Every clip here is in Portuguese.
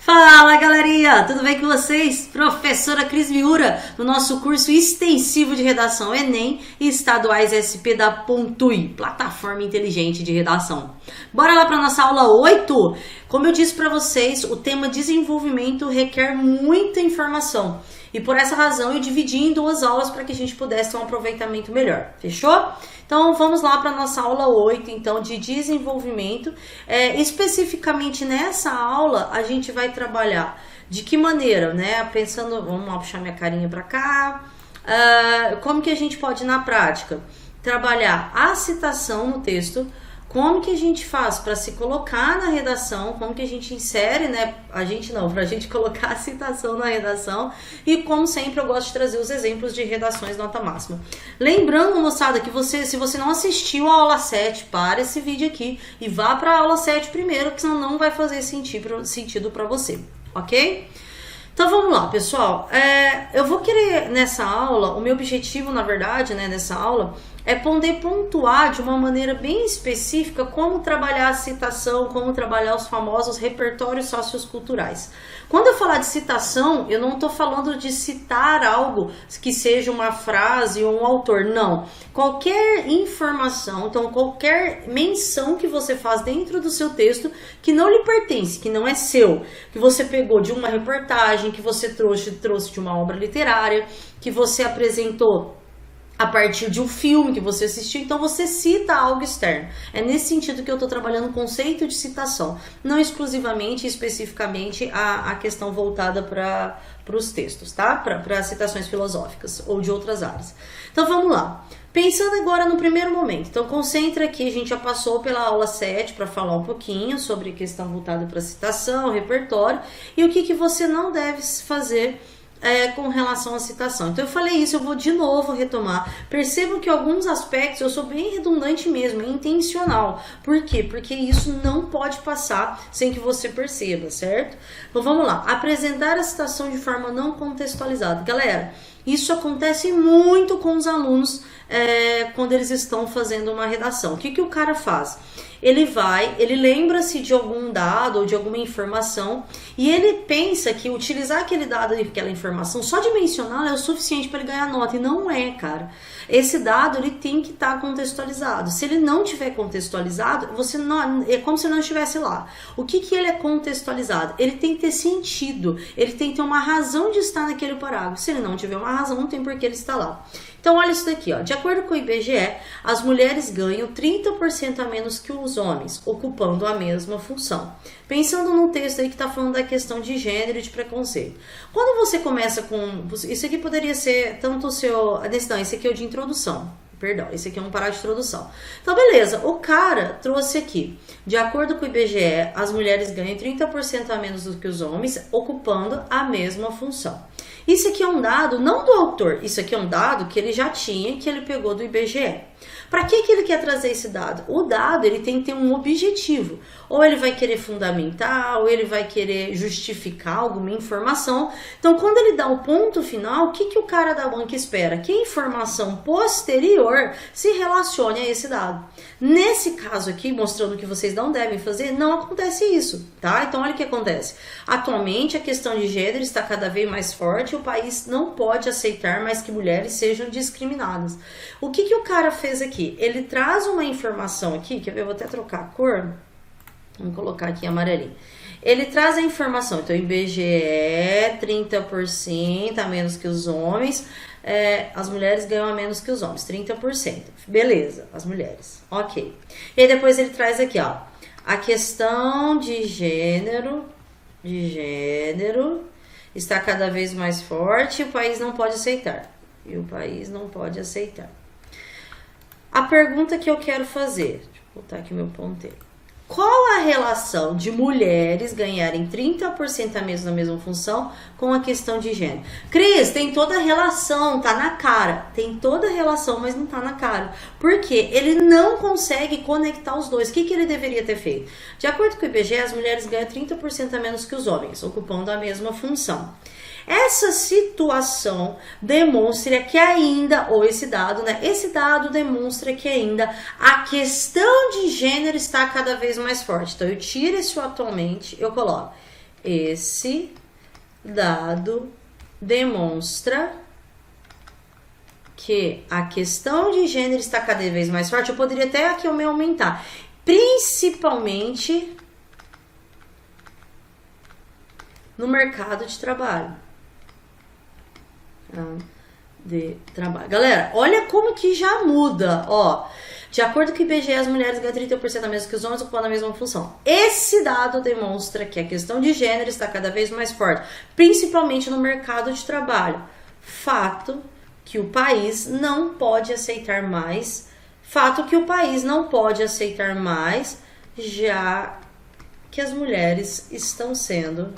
Fala galerinha, tudo bem com vocês? Professora Cris Miura, no nosso curso extensivo de redação Enem e estaduais SP da Pontui, plataforma inteligente de redação. Bora lá para nossa aula 8. Como eu disse para vocês, o tema desenvolvimento requer muita informação. E por essa razão eu dividi em duas aulas para que a gente pudesse ter um aproveitamento melhor, fechou? Então vamos lá para a nossa aula 8, então, de desenvolvimento. Especificamente nessa aula a gente vai trabalhar de que maneira, né? Pensando, vamos lá puxar minha carinha para cá. Como que a gente pode na prática trabalhar a citação no texto. Como que a gente faz para se colocar na redação, como que a gente insere, né? Para a gente colocar a citação na redação. E como sempre eu gosto de trazer os exemplos de redações nota máxima. Lembrando, moçada, que se você não assistiu a aula 7, para esse vídeo aqui e vá para a aula 7 primeiro, porque senão não vai fazer sentido para você, ok? Então vamos lá, pessoal. Eu vou querer nessa aula, o meu objetivo, na verdade, né, nessa aula, é poder pontuar de uma maneira bem específica como trabalhar a citação, como trabalhar os famosos repertórios socioculturais. Quando eu falar de citação, eu não estou falando de citar algo que seja uma frase ou um autor, não. Qualquer informação, então qualquer menção que você faz dentro do seu texto que não lhe pertence, que não é seu, que você pegou de uma reportagem, que você trouxe de uma obra literária, que você apresentou a partir de um filme que você assistiu, então você cita algo externo. É nesse sentido que eu estou trabalhando o conceito de citação, não exclusivamente, especificamente a questão voltada para os textos, tá? Para citações filosóficas ou de outras áreas. Então vamos lá. Pensando agora no primeiro momento, então concentra aqui, a gente já passou pela aula 7 para falar um pouquinho sobre a questão voltada para citação, repertório e o que você não deve fazer com relação à citação. Então eu falei isso, eu vou de novo retomar. Percebam que alguns aspectos eu sou bem redundante mesmo, é intencional. Por quê? Porque isso não pode passar sem que você perceba, certo? Então vamos lá. Apresentar a citação de forma não contextualizada. Galera, isso acontece muito com os alunos quando eles estão fazendo uma redação. O que o cara faz? Ele lembra-se de algum dado ou de alguma informação e ele pensa que utilizar aquele dado e aquela informação, só de mencioná-la é o suficiente para ele ganhar nota. E não é, cara. Esse dado ele tem que estar contextualizado. Se ele não tiver contextualizado, é como se não estivesse lá. O que ele é contextualizado? Ele tem que ter sentido, ele tem que ter uma razão de estar naquele parágrafo. Se ele não tiver uma razão, não tem por que ele estar lá. Então olha isso daqui, ó. De acordo com o IBGE, as mulheres ganham 30% a menos que os homens, ocupando a mesma função. Pensando num texto aí que está falando da questão de gênero e de preconceito. Quando você começa com... Isso aqui poderia ser tanto o seu... Não, esse aqui é o de introdução. Perdão, esse aqui é um parágrafo de introdução. Então, beleza, o cara trouxe aqui. De acordo com o IBGE, as mulheres ganham 30% a menos do que os homens, ocupando a mesma função. Isso aqui é um dado, não do autor, isso aqui é um dado que ele já tinha, que ele pegou do IBGE. Para que ele quer trazer esse dado? O dado ele tem que ter um objetivo. Ou ele vai querer fundamentar, ou ele vai querer justificar alguma informação. Então, quando ele dá o ponto final, o que o cara da banca espera? Que a informação posterior se relacione a esse dado. Nesse caso aqui, mostrando que vocês não devem fazer, não acontece isso, tá? Então, olha o que acontece. Atualmente, a questão de gênero está cada vez mais forte e o país não pode aceitar mais que mulheres sejam discriminadas. O que o cara fez aqui? Ele traz uma informação aqui, que eu vou até trocar a cor, vamos colocar aqui amarelinho. Ele traz a informação, então IBGE, 30% a menos que os homens, as mulheres ganham a menos que os homens, 30%. Beleza, as mulheres, ok. E aí depois ele traz aqui, ó, a questão de gênero está cada vez mais forte e o país não pode aceitar. A pergunta que eu quero fazer, deixa eu botar aqui meu ponteiro. Qual a relação de mulheres ganharem 30% a menos na mesma função com a questão de gênero? Cris, tem toda a relação, tá na cara. Tem toda a relação, mas não tá na cara. Por quê? Ele não consegue conectar os dois. O que ele deveria ter feito? De acordo com o IBGE, as mulheres ganham 30% a menos que os homens, ocupando a mesma função. Essa situação demonstra que ainda, ou esse dado, né? Esse dado demonstra que ainda a questão de gênero está cada vez mais forte. Então, eu tiro esse atualmente, eu coloco. esse dado demonstra que a questão de gênero está cada vez mais forte. Eu poderia até aqui me aumentar. Principalmente no mercado de trabalho. Galera, olha como que já muda, ó. De acordo com o IBGE, as mulheres ganham 30% a menos que os homens, ocupando a mesma função. Esse dado demonstra que a questão de gênero está cada vez mais forte, principalmente no mercado de trabalho. Fato que o país não pode aceitar mais. Já que as mulheres estão sendo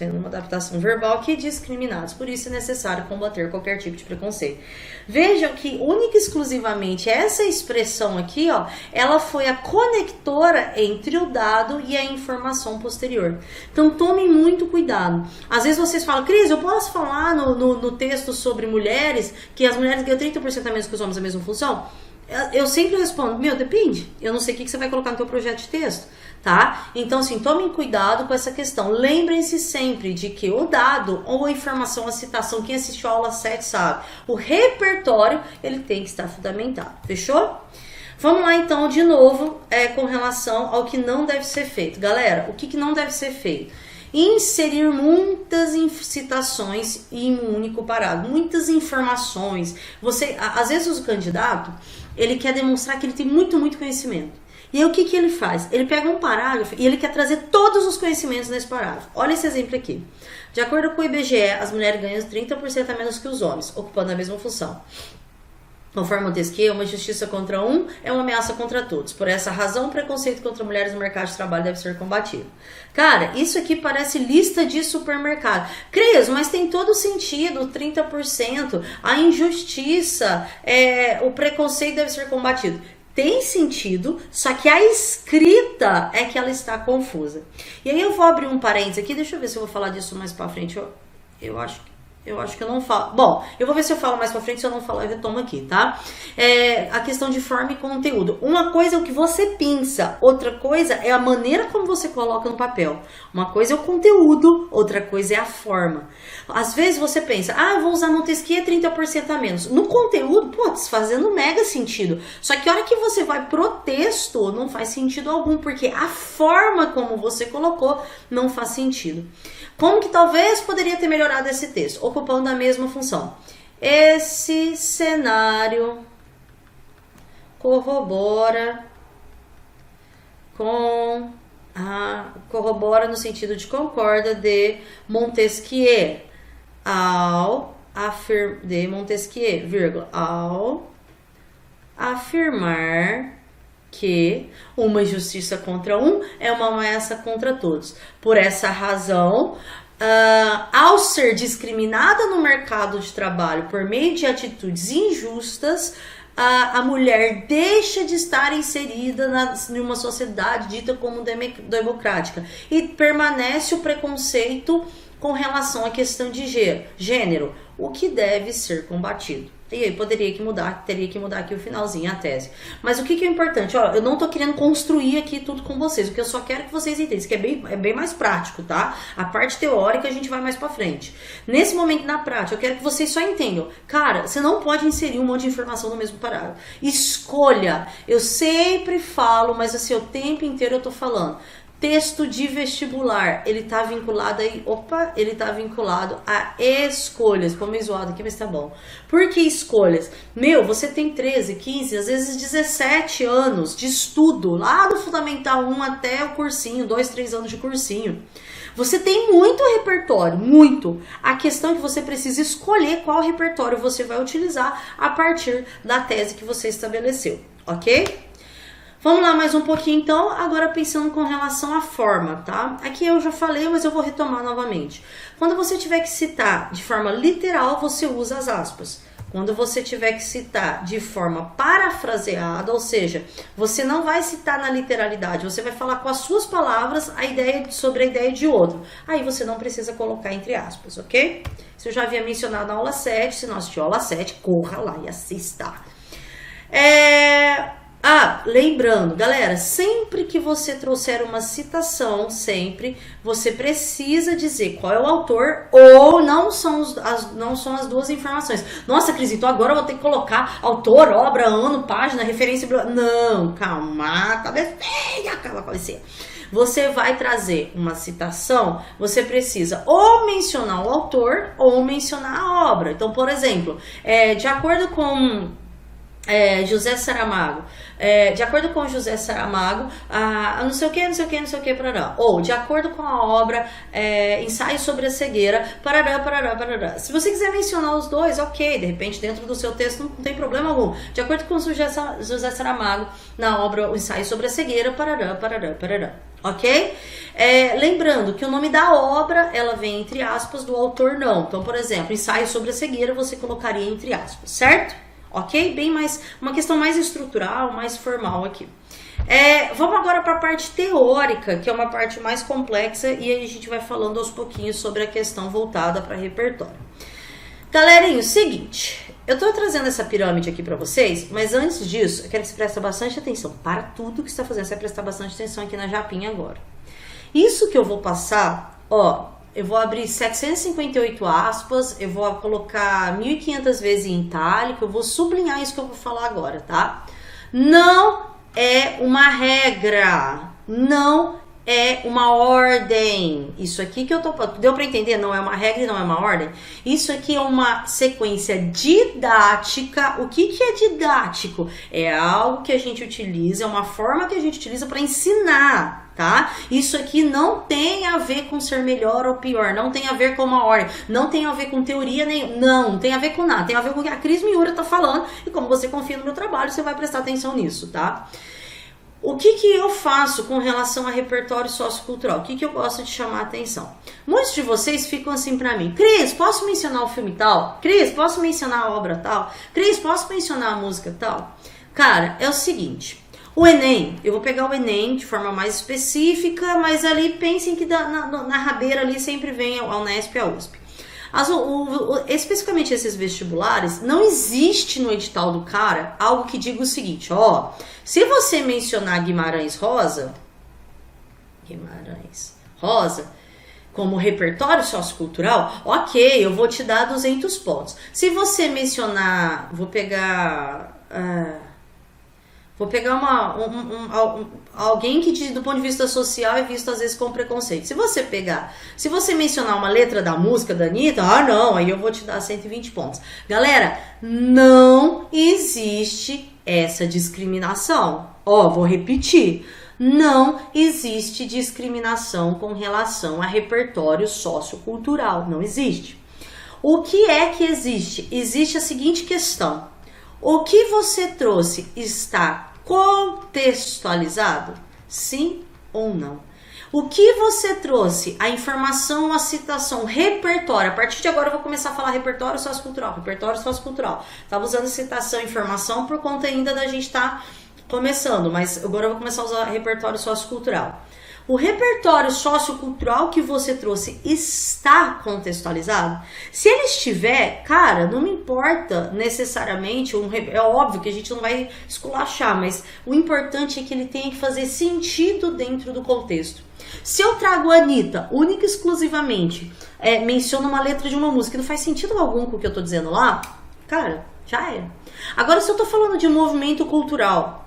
uma adaptação verbal que discriminados. Por isso é necessário combater qualquer tipo de preconceito. Vejam que única e exclusivamente essa expressão aqui, ó, ela foi a conectora entre o dado e a informação posterior. Então tomem muito cuidado. Às vezes vocês falam, Cris, eu posso falar no texto sobre mulheres, que as mulheres ganham 30% a menos que os homens a mesma função? Eu sempre respondo, depende. Eu não sei o que você vai colocar no teu projeto de texto, tá? Então, assim, tomem cuidado com essa questão. Lembrem-se sempre de que o dado ou a informação, a citação, quem assistiu a aula 7 sabe, o repertório, ele tem que estar fundamentado. Fechou? Vamos lá, então, de novo, com relação ao que não deve ser feito. Galera, o que não deve ser feito? Inserir muitas citações em um único parágrafo, muitas informações. Às vezes o candidato, ele quer demonstrar que ele tem muito conhecimento. E aí o que ele faz? Ele pega um parágrafo e ele quer trazer todos os conhecimentos nesse parágrafo. Olha esse exemplo aqui. De acordo com o IBGE, as mulheres ganham 30% a menos que os homens, ocupando a mesma função. Conforme Montesquieu, uma justiça contra um é uma ameaça contra todos. Por essa razão, o preconceito contra mulheres no mercado de trabalho deve ser combatido. Cara, isso aqui parece lista de supermercado. Cris, mas tem todo sentido, 30%, a injustiça, o preconceito deve ser combatido. Tem sentido, só que a escrita é que ela está confusa. E aí eu vou abrir um parênteses aqui, deixa eu ver se eu vou falar disso mais pra frente. Eu acho que eu não falo. Bom, eu vou ver se eu falo mais pra frente. Se eu não falar, eu retomo aqui, tá? A questão de forma e conteúdo. Uma coisa é o que você pensa, outra coisa é a maneira como você coloca no papel. Uma coisa é o conteúdo, outra coisa é a forma. Às vezes você pensa, eu vou usar Montesquieu 30% a menos. No conteúdo, fazendo mega sentido. Só que a hora que você vai pro texto, não faz sentido algum, porque a forma como você colocou não faz sentido. Como que talvez poderia ter melhorado esse texto? Ocupando a mesma função. Esse cenário corrobora no sentido de concorda de Montesquieu ao afirmar que uma injustiça contra um é uma ameaça contra todos. Por essa razão, ao ser discriminada no mercado de trabalho por meio de atitudes injustas, a mulher deixa de estar inserida em uma sociedade dita como democrática e permanece o preconceito com relação à questão de gênero, o que deve ser combatido. E aí teria que mudar aqui o finalzinho, a tese. Mas o que é importante? Eu não tô querendo construir aqui tudo com vocês, o que eu só quero que vocês entendam, isso que é bem mais prático, tá? A parte teórica a gente vai mais pra frente. Nesse momento, na prática, eu quero que vocês só entendam. Cara, você não pode inserir um monte de informação no mesmo parágrafo. Escolha. Eu sempre falo, mas assim, o tempo inteiro eu tô falando. Texto de vestibular, ele tá vinculado a escolhas. Ficou meio zoado aqui, mas tá bom. Por que escolhas? Você tem 13, 15, às vezes 17 anos de estudo, lá do Fundamental 1 até o cursinho, 2, 3 anos de cursinho. Você tem muito repertório, muito. A questão é que você precisa escolher qual repertório você vai utilizar a partir da tese que você estabeleceu, ok? Vamos lá mais um pouquinho então, agora pensando com relação à forma, tá? Aqui eu já falei, mas eu vou retomar novamente. Quando você tiver que citar de forma literal, você usa as aspas. Quando você tiver que citar de forma parafraseada, ou seja, você não vai citar na literalidade, você vai falar com as suas palavras sobre a ideia de outro. Aí você não precisa colocar entre aspas, ok? Isso eu já havia mencionado na aula 7, se não assistiu a aula 7, corra lá e assista. Ah, lembrando, galera, sempre que você trouxer uma citação, você precisa dizer qual é o autor ou não são as duas informações. Nossa, Cris, então agora eu vou ter que colocar autor, obra, ano, página, referência... Não, calma, cabeça, calma, cabeça. Você vai trazer uma citação, você precisa ou mencionar o autor ou mencionar a obra. Então, por exemplo, de acordo com... José Saramago, de acordo com José Saramago, não sei o que, parará. Ou, de acordo com a obra, Ensaio sobre a Cegueira, parará. Se você quiser mencionar os dois, ok, de repente dentro do seu texto não tem problema algum. De acordo com José Saramago, na obra O Ensaio sobre a Cegueira, parará. Ok? Lembrando que o nome da obra, ela vem entre aspas, do autor não. Então, por exemplo, Ensaio sobre a Cegueira, você colocaria entre aspas, certo? Ok? Bem mais, uma questão mais estrutural, mais formal aqui. Vamos agora para a parte teórica, que é uma parte mais complexa, e aí a gente vai falando aos pouquinhos sobre a questão voltada para repertório. Galerinha, seguinte, eu tô trazendo essa pirâmide aqui para vocês, mas antes disso, eu quero que você preste bastante atenção. Para tudo que você está fazendo, você vai prestar bastante atenção aqui na japinha agora. Isso que eu vou passar, ó... Eu vou abrir 758 aspas, eu vou colocar 1.500 vezes em itálico, eu vou sublinhar isso que eu vou falar agora, tá? Não é uma regra, não é uma ordem. Isso aqui que eu tô... Deu pra entender? Não é uma regra e não é uma ordem? Isso aqui é uma sequência didática. O que é didático? É algo que a gente utiliza, é uma forma que a gente utiliza para ensinar. Tá? Isso aqui não tem a ver com ser melhor ou pior, não tem a ver com uma ordem, não tem a ver com teoria nenhuma, não tem a ver com nada, tem a ver com o que a Cris Miura tá falando, e como você confia no meu trabalho, você vai prestar atenção nisso, tá? O que eu faço com relação a repertório sociocultural? O que eu gosto de chamar a atenção? Muitos de vocês ficam assim pra mim: Cris, posso mencionar o filme tal? Cris, posso mencionar a obra tal? Cris, posso mencionar a música tal? Cara, é o seguinte... O Enem, eu vou pegar o Enem de forma mais específica, mas ali pensem que na rabeira ali sempre vem a Unesp e a USP. Especificamente esses vestibulares, não existe no edital do cara algo que diga o seguinte, ó, se você mencionar Guimarães Rosa como repertório sociocultural, ok, eu vou te dar 200 pontos. Se você mencionar, vou pegar alguém que do ponto de vista social é visto às vezes com preconceito. Se você mencionar uma letra da música da Anitta, não, aí eu vou te dar 120 pontos. Galera, não existe essa discriminação. Vou repetir. Não existe discriminação com relação a repertório sociocultural. Não existe. O que é que existe? Existe a seguinte questão. O que você trouxe está contextualizado? Sim ou não? O que você trouxe, a informação, a citação, repertório, a partir de agora eu vou começar a falar repertório sociocultural. Estava usando citação e informação por conta ainda da gente estar começando, mas agora eu vou começar a usar repertório sociocultural. O repertório sociocultural que você trouxe está contextualizado? Se ele estiver, cara, não me importa necessariamente, é óbvio que a gente não vai esculachar, mas o importante é que ele tenha que fazer sentido dentro do contexto. Se eu trago a Anitta, única e exclusivamente, menciono uma letra de uma música que não faz sentido algum com o que eu tô dizendo lá, cara, já é. Agora, se eu tô falando de movimento cultural,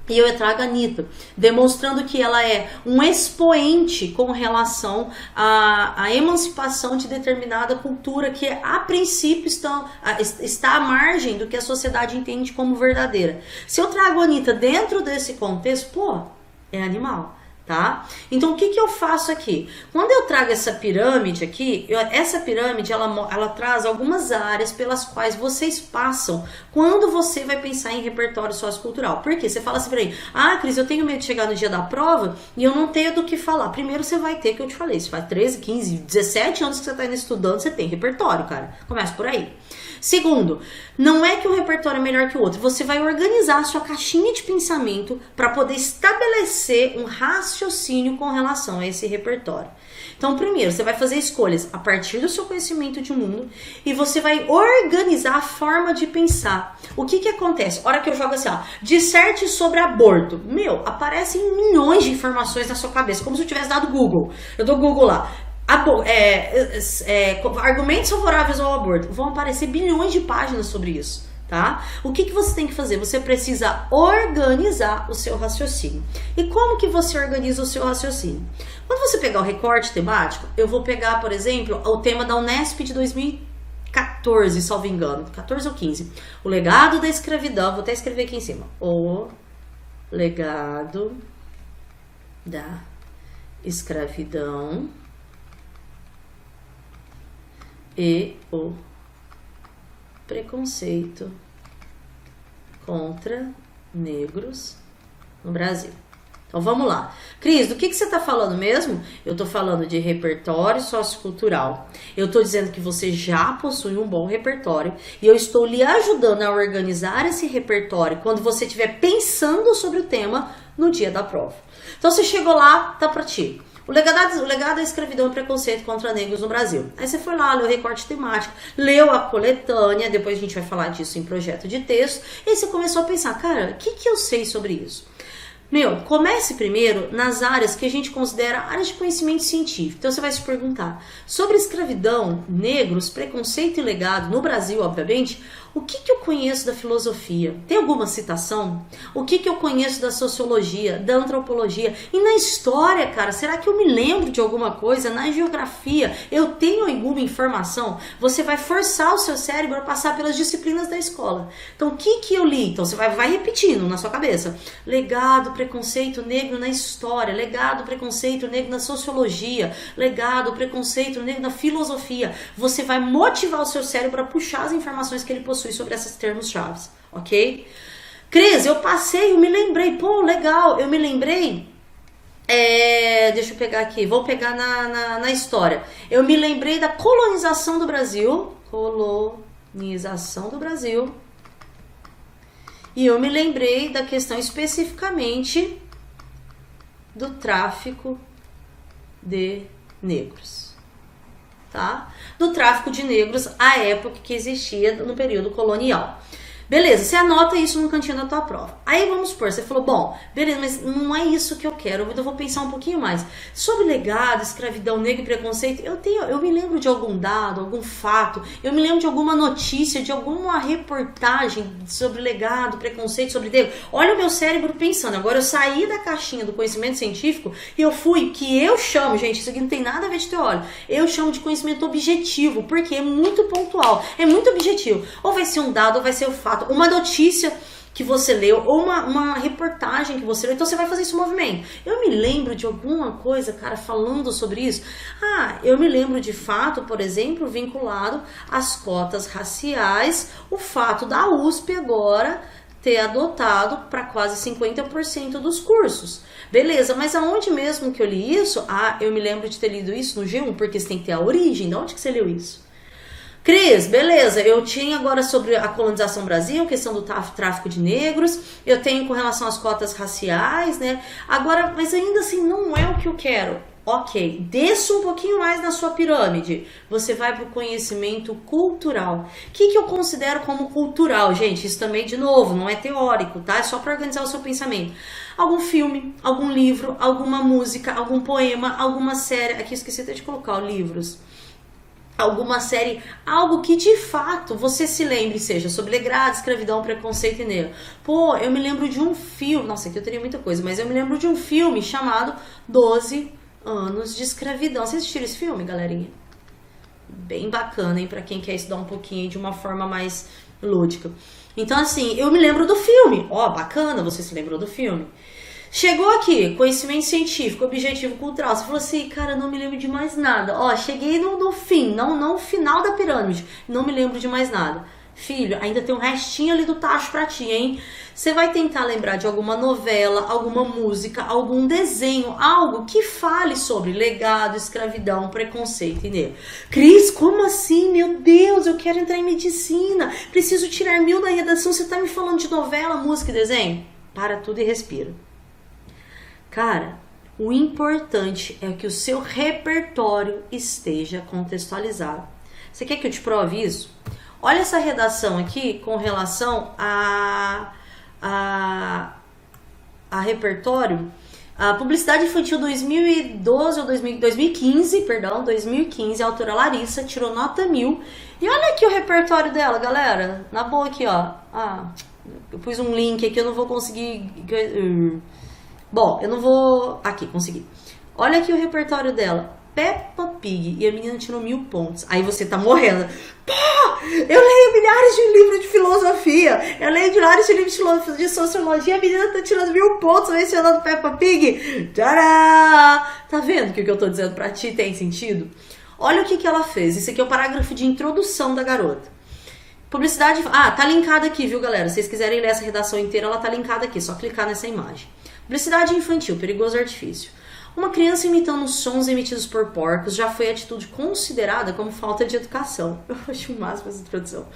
e eu trago a Anitta, demonstrando que ela é um expoente com relação à emancipação de determinada cultura que, a princípio, está à margem do que a sociedade entende como verdadeira. Se eu trago a Anitta dentro desse contexto, é animal. Tá? Então o que eu faço aqui? Quando eu trago essa pirâmide aqui, essa pirâmide ela traz algumas áreas pelas quais vocês passam quando você vai pensar em repertório sociocultural. Por quê? Você fala assim pra mim, Cris, eu tenho medo de chegar no dia da prova e eu não tenho do que falar. Primeiro você vai ter, que eu te falei, você faz 13, 15, 17 anos que você tá indo estudando, você tem repertório, cara. Começa por aí. Segundo, não é que um repertório é melhor que o outro. Você vai organizar a sua caixinha de pensamento para poder estabelecer um raciocínio raciocínio com relação a esse repertório. Então, primeiro, você vai fazer escolhas a partir do seu conhecimento de mundo e você vai organizar a forma de pensar. O que acontece? A hora que eu jogo assim, ó, disserte sobre aborto. Meu, aparecem milhões de informações na sua cabeça, como se eu tivesse dado Google. Eu dou Google lá. Argumentos favoráveis ao aborto. Vão aparecer bilhões de páginas sobre isso. Tá? O que você tem que fazer? Você precisa organizar o seu raciocínio. E como que você organiza o seu raciocínio? Quando você pegar o recorte temático, eu vou pegar, por exemplo, o tema da Unesp de 2014, salvo engano, 14 ou 15. O legado da escravidão, vou até escrever aqui em cima. O legado da escravidão e o preconceito contra negros no Brasil. Então vamos lá. Cris, do que você está falando mesmo? Eu estou falando de repertório sociocultural. Eu estou dizendo que você já possui um bom repertório e eu estou lhe ajudando a organizar esse repertório quando você estiver pensando sobre o tema no dia da prova. Então você chegou lá, tá para ti. O legado da escravidão e preconceito contra negros no Brasil. Aí você foi lá, leu o recorte temático, leu a coletânea, depois a gente vai falar disso em projeto de texto, e aí você começou a pensar, cara, o que eu sei sobre isso? Meu, comece primeiro nas áreas que a gente considera áreas de conhecimento científico. Então você vai se perguntar, sobre escravidão, negros, preconceito e legado no Brasil, obviamente, o que eu conheço da filosofia? Tem alguma citação? O que eu conheço da sociologia, da antropologia? E na história, cara, será que eu me lembro de alguma coisa? Na geografia, eu tenho alguma informação? Você vai forçar o seu cérebro a passar pelas disciplinas da escola. Então, o que eu li? Então, você vai repetindo na sua cabeça. Legado, preconceito negro na história. Legado, preconceito negro na sociologia. Legado, preconceito negro na filosofia. Você vai motivar o seu cérebro a puxar as informações que ele possui sobre esses termos chaves, ok? Cris, eu passei, eu me lembrei, pô, legal, eu me lembrei, deixa eu pegar aqui, vou pegar na história, eu me lembrei da colonização do Brasil, e eu me lembrei da questão especificamente do tráfico de negros. Tá? Do tráfico de negros à época que existia no período colonial. Beleza, você anota isso no cantinho da tua prova. Aí vamos supor, você falou, bom, beleza, mas não é isso que eu quero, eu vou pensar um pouquinho mais. Sobre legado, escravidão, negro e preconceito, eu me lembro de algum dado, algum fato, eu me lembro de alguma notícia, de alguma reportagem sobre legado, preconceito, sobre negro. Olha o meu cérebro pensando, agora eu saí da caixinha do conhecimento científico e eu fui, que eu chamo, gente, isso aqui não tem nada a ver de teoria, eu chamo de conhecimento objetivo, porque é muito pontual, é muito objetivo. Ou vai ser um dado, ou vai ser o fato, uma notícia que você leu ou uma reportagem que você leu, então você vai fazer esse movimento. Eu me lembro de alguma coisa, cara, falando sobre isso. Eu me lembro de fato, por exemplo, vinculado às cotas raciais, o fato da USP agora ter adotado para quase 50% dos cursos. Beleza, mas aonde mesmo que eu li isso? Eu me lembro de ter lido isso no G1, porque você tem que ter a origem. De onde que você leu isso? Cris, beleza, eu tinha agora sobre a colonização do Brasil, questão do tráfico de negros, eu tenho com relação às cotas raciais, né? Agora, mas ainda assim não é o que eu quero. Ok, desça um pouquinho mais na sua pirâmide. Você vai para o conhecimento cultural. O que eu considero como cultural, gente? Isso também, de novo, não é teórico, tá? É só para organizar o seu pensamento. Algum filme, algum livro, alguma música, algum poema, alguma série. Aqui eu esqueci até de colocar livros. Alguma série, algo que de fato você se lembre, seja sobre legado, escravidão, preconceito e negro. Pô, eu me lembro de um filme, nossa, aqui eu teria muita coisa, mas eu me lembro de um filme chamado 12 Anos de Escravidão. Vocês assistiram esse filme, galerinha? Bem bacana, hein, pra quem quer estudar um pouquinho de uma forma mais lúdica. Então, assim, eu me lembro do filme. Bacana, você se lembrou do filme. Chegou aqui, conhecimento científico, objetivo cultural. Você falou assim, cara, não me lembro de mais nada. Cheguei no fim, não no final da pirâmide. Não me lembro de mais nada. Filho, ainda tem um restinho ali do tacho pra ti, hein? Você vai tentar lembrar de alguma novela, alguma música, algum desenho, algo que fale sobre legado, escravidão, preconceito e negro. Cris, como assim? Meu Deus, eu quero entrar em medicina. Preciso tirar 1000 da redação. Você tá me falando de novela, música e desenho? Para tudo e respira. Cara, O importante é que o seu repertório esteja contextualizado. Você quer que eu te prove isso? Olha essa redação aqui com relação a repertório. A publicidade infantil 2012 ou 2015, a autora Larissa tirou nota 1000. E olha aqui o repertório dela, galera. Na boa aqui, ó. Eu pus um link aqui, eu não vou conseguir... Bom, eu não vou... Aqui, consegui. Olha aqui o repertório dela. Peppa Pig. E a menina tirou 1000 pontos. Aí você tá morrendo. Pô, eu leio milhares de livros de filosofia. Eu leio milhares de livros de sociologia. A menina tá tirando 1000 pontos mencionando Peppa Pig. Tcharam! Tá vendo que o que eu tô dizendo pra ti tem sentido? Olha o que ela fez. Esse aqui é o parágrafo de introdução da garota. Publicidade... tá linkado aqui, viu, galera? Se vocês quiserem ler essa redação inteira, ela tá linkada aqui. Só clicar nessa imagem. Publicidade infantil, perigoso artifício. Uma criança imitando sons emitidos por porcos já foi atitude considerada como falta de educação. Eu acho o máximo essa introdução.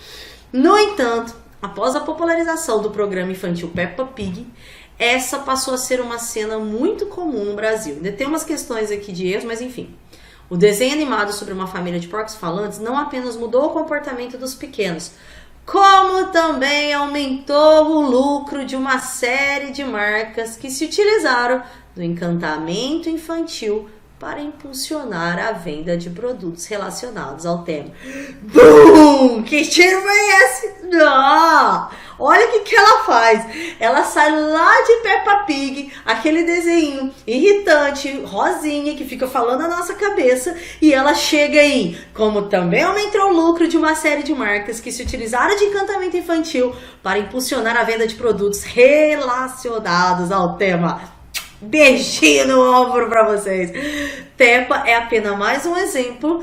No entanto, após a popularização do programa infantil Peppa Pig, essa passou a ser uma cena muito comum no Brasil. Ainda tem umas questões aqui de erros, mas enfim. O desenho animado sobre uma família de porcos falantes não apenas mudou o comportamento dos pequenos, como também aumentou o lucro de uma série de marcas que se utilizaram do encantamento infantil para impulsionar a venda de produtos relacionados ao tema. Bum! Que tiro foi esse? Não! Olha o que ela faz. Ela sai lá de Peppa Pig, aquele desenho irritante, rosinha, que fica falando na nossa cabeça, e ela chega em, como também aumentou o lucro de uma série de marcas que se utilizaram de encantamento infantil para impulsionar a venda de produtos relacionados ao tema. Beijinho no ombro pra vocês. Peppa é apenas mais um exemplo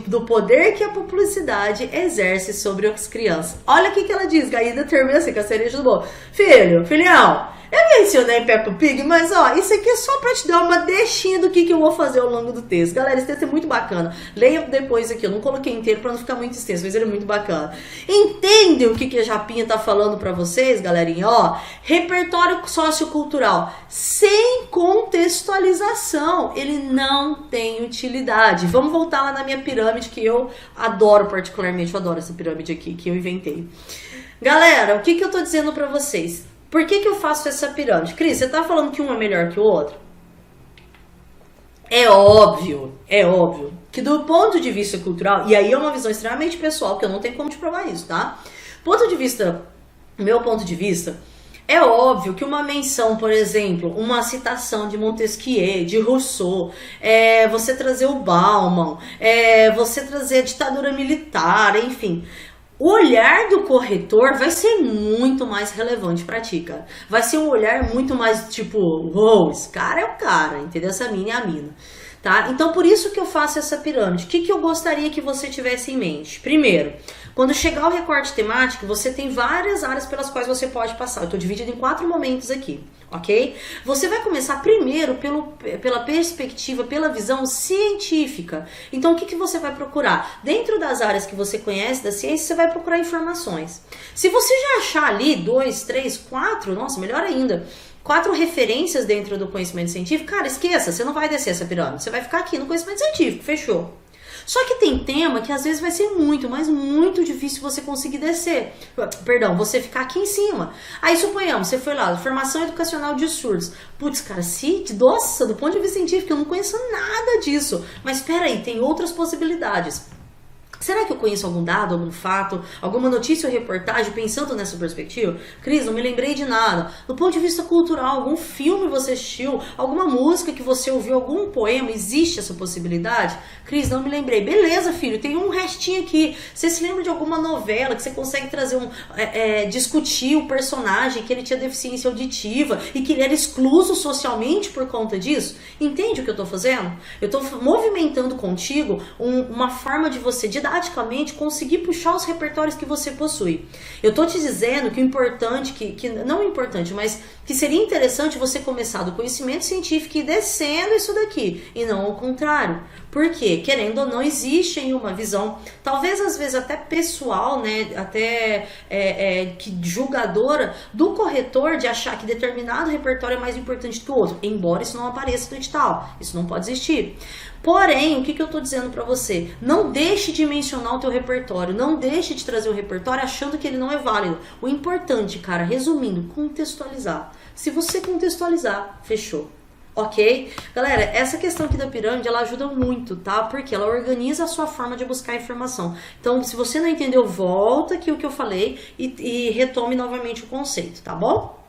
do poder que a publicidade exerce sobre as crianças. Olha o que ela diz, ainda termina assim, com a cereja do bolo. Filhão, eu mencionei Peppa Pig, mas ó, isso aqui é só pra te dar uma deixinha do que eu vou fazer ao longo do texto. Galera, esse texto é muito bacana. Leia depois aqui, eu não coloquei inteiro pra não ficar muito extenso, mas ele é muito bacana. Entende o que a Japinha tá falando pra vocês, galerinha? Ó, repertório sociocultural sem contextualização, ele não tem utilidade. Vamos voltar lá na minha pirâmide, que eu adoro particularmente, eu adoro essa pirâmide aqui, que eu inventei. Galera, o que eu tô dizendo pra vocês? Por que eu faço essa pirâmide? Cris, você tá falando que um é melhor que o outro? É óbvio que do ponto de vista cultural, e aí é uma visão extremamente pessoal, que eu não tenho como te provar isso, tá? Meu ponto de vista, é óbvio que uma menção, por exemplo, uma citação de Montesquieu, de Rousseau, você trazer o Bauman, você trazer a ditadura militar, enfim... O olhar do corretor vai ser muito mais relevante pra ti, cara. Vai ser um olhar muito mais tipo, uou, esse cara é o cara, entendeu? Essa mina é a mina, tá? Então, por isso que eu faço essa pirâmide. O que eu gostaria que você tivesse em mente? Primeiro, quando chegar o recorte temático, você tem várias áreas pelas quais você pode passar. Eu tô dividido em 4 momentos aqui, ok? Você vai começar primeiro pela perspectiva, pela visão científica. Então, o que você vai procurar? Dentro das áreas que você conhece da ciência, você vai procurar informações. Se você já achar ali 2, 3, 4, nossa, melhor ainda, 4 referências dentro do conhecimento científico, cara, esqueça, você não vai descer essa pirâmide, você vai ficar aqui no conhecimento científico, fechou. Só que tem tema que às vezes vai ser muito, mas muito difícil você conseguir descer. Perdão, você ficar aqui em cima. Aí suponhamos, você foi lá, formação educacional de surdos. Putz, cara, nossa, do ponto de vista científico eu não conheço nada disso. Mas espera aí, tem outras possibilidades. Será que eu conheço algum dado, algum fato, alguma notícia ou reportagem pensando nessa perspectiva? Cris, não me lembrei de nada. Do ponto de vista cultural, algum filme você assistiu, alguma música que você ouviu, algum poema, existe essa possibilidade? Cris, não me lembrei. Beleza, filho, tem um restinho aqui. Você se lembra de alguma novela que você consegue trazer discutir o personagem, que ele tinha deficiência auditiva e que ele era excluso socialmente por conta disso? Entende o que eu tô fazendo? Eu tô movimentando contigo uma forma de você didaticamente conseguir puxar os repertórios que você possui. Eu tô te dizendo que o importante, não o importante, mas que seria interessante você começar do conhecimento científico e ir descendo isso daqui, e não ao contrário. Por quê? Querendo ou não, existe aí uma visão, talvez às vezes até pessoal, né, até que julgadora do corretor de achar que determinado repertório é mais importante do que o outro, embora isso não apareça no edital, isso não pode existir. Porém, o que eu tô dizendo pra você? Não deixe de mencionar o teu repertório, não deixe de trazer o repertório achando que ele não é válido. O importante, cara, resumindo, contextualizar. Se você contextualizar, fechou. Ok? Galera, essa questão aqui da pirâmide, ela ajuda muito, tá? Porque ela organiza a sua forma de buscar informação. Então, se você não entendeu, volta aqui o que eu falei e retome novamente o conceito, tá bom?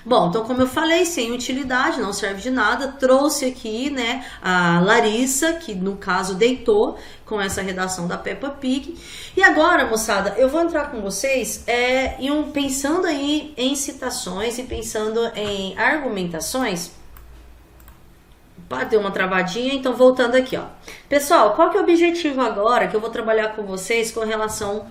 Bom, então como eu falei, sem utilidade, não serve de nada, trouxe aqui, né, a Larissa, que no caso deitou com essa redação da Peppa Pig. E agora, moçada, eu vou entrar com vocês pensando aí em citações e pensando em argumentações. Deu uma travadinha, então voltando aqui, ó. Pessoal, qual que é o objetivo agora que eu vou trabalhar com vocês com relação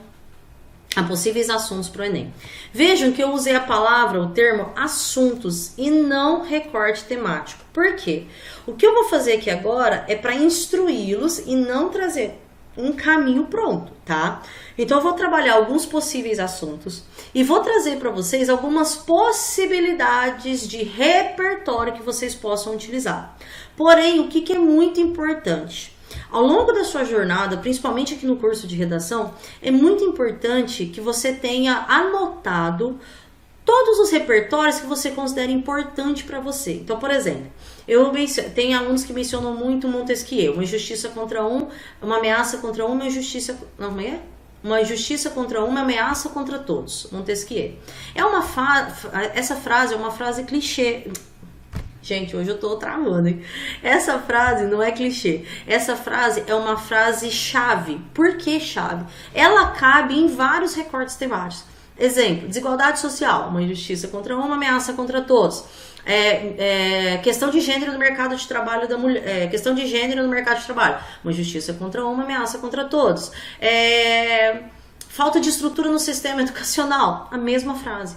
a possíveis assuntos para o Enem? Vejam que eu usei a palavra, o termo assuntos e não recorte temático. Por quê? O que eu vou fazer aqui agora é para instruí-los e não trazer um caminho pronto, tá? Então eu vou trabalhar alguns possíveis assuntos e vou trazer para vocês algumas possibilidades de repertório que vocês possam utilizar. Porém, o que é muito importante? Ao longo da sua jornada, principalmente aqui no curso de redação, é muito importante que você tenha anotado todos os repertórios que você considera importante para você. Então, por exemplo, tem alunos que mencionam muito Montesquieu, uma injustiça contra um, uma ameaça contra um, uma injustiça... Não, como é? Uma injustiça contra uma ameaça contra todos. Montesquieu. Essa frase é uma frase clichê. Gente, hoje eu tô travando, hein? Essa frase não é clichê. Essa frase é uma frase chave. Por que chave? Ela cabe em vários recortes temáticos. Exemplo, desigualdade social, uma injustiça contra uma ameaça contra todos. Questão de gênero no mercado de trabalho da mulher. Questão de gênero no mercado de trabalho, uma injustiça contra uma ameaça contra todos. Falta de estrutura no sistema educacional, a mesma frase.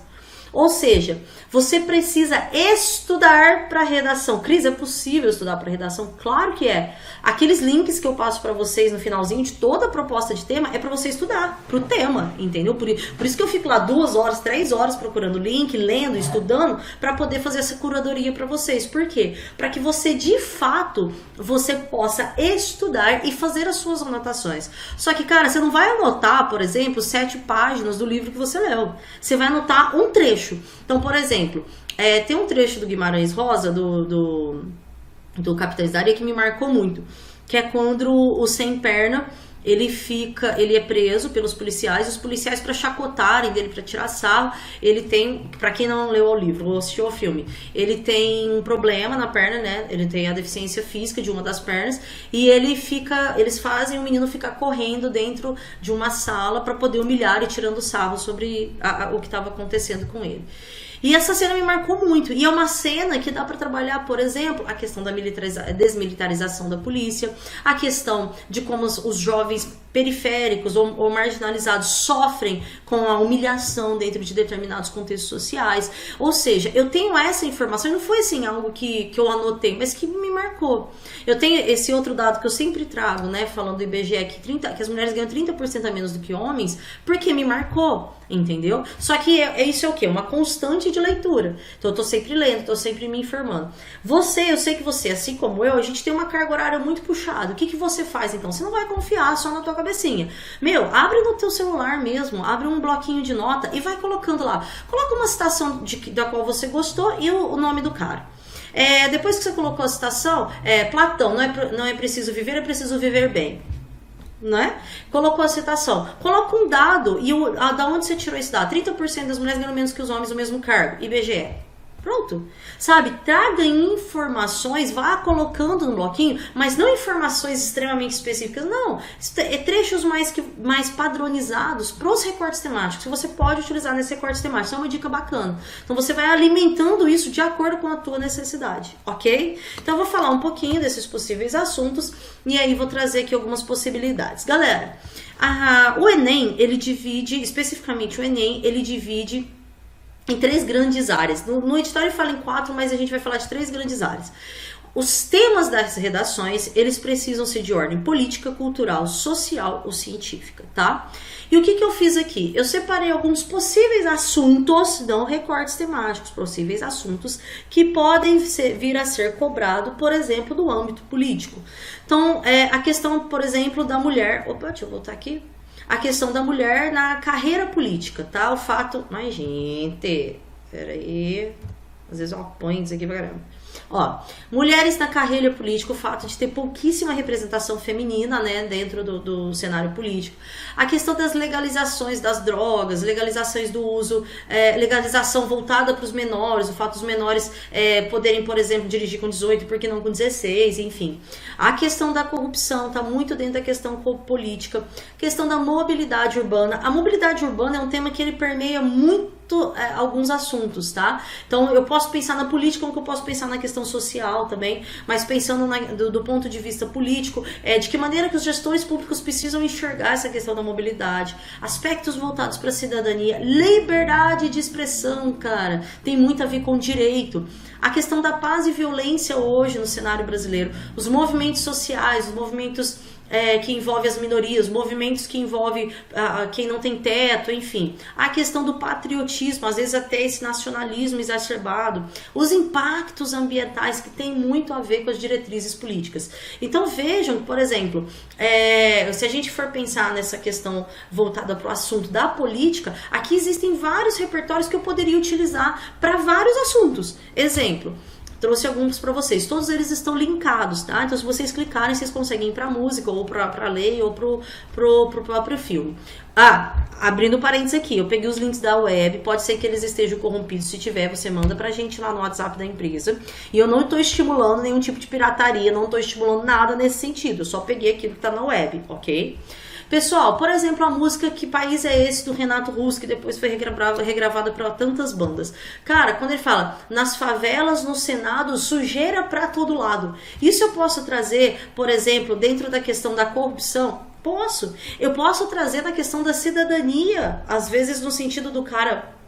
Ou seja, você precisa estudar para redação. Cris, é possível estudar para redação? Claro que é. Aqueles links que eu passo para vocês no finalzinho de toda a proposta de tema é para você estudar pro tema, entendeu? Por isso que eu fico lá 2 horas, 3 horas procurando link, lendo, estudando, para poder fazer essa curadoria para vocês. Por quê? Para que você, de fato, você possa estudar e fazer as suas anotações. Só que, cara, você não vai anotar, por exemplo, 7 páginas do livro que você leu. Você vai anotar um trecho. Então, por exemplo, tem um trecho do Guimarães Rosa, do Capitães da Areia, que me marcou muito, que é quando o Sem Perna, ele é preso pelos policiais, os policiais, para chacotarem dele, para tirar sarro, ele tem, para quem não leu o livro ou assistiu ao filme, ele tem um problema na perna, né? Ele tem a deficiência física de uma das pernas e eles fazem o menino ficar correndo dentro de uma sala para poder humilhar e tirando sarro sobre o que estava acontecendo com ele. E essa cena me marcou muito. E é uma cena que dá para trabalhar, por exemplo, a questão da desmilitarização da polícia, a questão de como os jovens periféricos ou marginalizados sofrem com a humilhação dentro de determinados contextos sociais. Ou seja, eu tenho essa informação, e não foi assim algo que eu anotei, mas que me marcou. Eu tenho esse outro dado que eu sempre trago, né, falando do IBGE, que as mulheres ganham 30% a menos do que homens, porque me marcou, entendeu? Só que isso é o quê? Uma constante de leitura. Então eu tô sempre lendo, tô sempre me informando. Eu sei que você, assim como eu, a gente tem uma carga horária muito puxada. O que você faz então? Você não vai confiar só na tua cabecinha. Abre no teu celular mesmo, abre um bloquinho de nota e vai colocando lá. Coloca uma citação da qual você gostou e o nome do cara. Depois que você colocou a citação, Platão, não é preciso viver, é preciso viver bem. Né? Colocou a citação, coloca um dado e da onde você tirou esse dado? 30% das mulheres ganham menos que os homens no mesmo cargo, IBGE. Pronto, sabe? Traga informações, vá colocando no bloquinho, mas não informações extremamente específicas, não. Trechos mais padronizados para os recortes temáticos, que você pode utilizar nesse recorte temático. Isso é uma dica bacana. Então você vai alimentando isso de acordo com a tua necessidade, ok? Então eu vou falar um pouquinho desses possíveis assuntos e aí vou trazer aqui algumas possibilidades. Galera, o Enem, ele divide, especificamente o Enem, ele divide em 3 grandes áreas. No edital ele fala em 4, mas a gente vai falar de 3 grandes áreas. Os temas das redações, eles precisam ser de ordem política, cultural, social ou científica, tá? E o que eu fiz aqui? Eu separei alguns possíveis assuntos, não recortes temáticos, possíveis assuntos que podem vir a ser cobrado, por exemplo, do âmbito político. Então, a questão, por exemplo, da mulher... Opa, deixa eu voltar aqui. A questão da mulher na carreira política, tá? O fato... Ai, gente... Peraí... Às vezes eu apanho isso aqui pra caramba. Ó, mulheres na carreira política, o fato de ter pouquíssima representação feminina, né, dentro do cenário político. A questão das legalizações das drogas, legalizações do uso, legalização voltada para os menores, o fato dos menores poderem, por exemplo, dirigir com 18, por que não com 16, enfim. A questão da corrupção está muito dentro da questão política. Questão da mobilidade urbana. A mobilidade urbana é um tema que ele permeia muito alguns assuntos, tá? Então eu posso pensar na política, como que eu posso pensar na questão social também, mas pensando do ponto de vista político, de que maneira que os gestores públicos precisam enxergar essa questão da mobilidade, aspectos voltados para a cidadania, liberdade de expressão, cara, tem muito a ver com direito. A questão da paz e violência hoje no cenário brasileiro, os movimentos sociais, os movimentos que envolvem as minorias, movimentos que envolvem quem não tem teto, enfim. A questão do patriotismo, às vezes até esse nacionalismo exacerbado, os impactos ambientais que tem muito a ver com as diretrizes políticas. Então vejam, por exemplo, se a gente for pensar nessa questão voltada para o assunto da política, aqui existem vários repertórios que eu poderia utilizar para vários assuntos. Exemplo, trouxe alguns para vocês, todos eles estão linkados, tá? Então se vocês clicarem, vocês conseguem ir para música, ou para lei, ou pro próprio filme. Abrindo parênteses aqui, eu peguei os links da web, pode ser que eles estejam corrompidos, se tiver, você manda pra gente lá no WhatsApp da empresa, e eu não estou estimulando nenhum tipo de pirataria, não estou estimulando nada nesse sentido, eu só peguei aquilo que tá na web, ok? Pessoal, por exemplo, a música Que País é Esse, do Renato Russo, que depois foi regravada para tantas bandas. Cara, quando ele fala, nas favelas, no Senado, sujeira pra todo lado. Isso eu posso trazer, por exemplo, dentro da questão da corrupção? Posso. Eu posso trazer na questão da cidadania, às vezes no sentido do cara...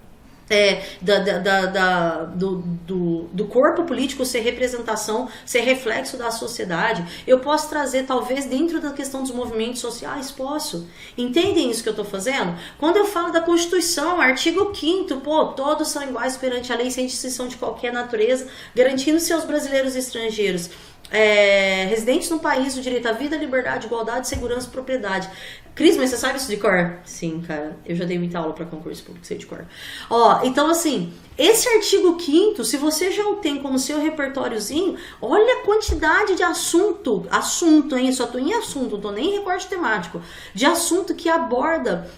do corpo político ser representação, ser reflexo da sociedade. Eu posso trazer, talvez, dentro da questão dos movimentos sociais, posso. Entendem isso que eu tô fazendo? Quando eu falo da Constituição, artigo 5º, todos são iguais perante a lei, sem distinção de qualquer natureza, garantindo-se aos brasileiros e estrangeiros residentes no país o direito à vida, liberdade, igualdade, segurança e propriedade. Cris, mas você sabe isso de cor? Sim, cara, eu já dei muita aula para concurso público, sei de cor. Então assim, esse artigo 5º, se você já o tem como seu repertóriozinho, olha a quantidade de assunto, hein? Só tô em assunto, não tô nem em recorte temático, de assunto que aborda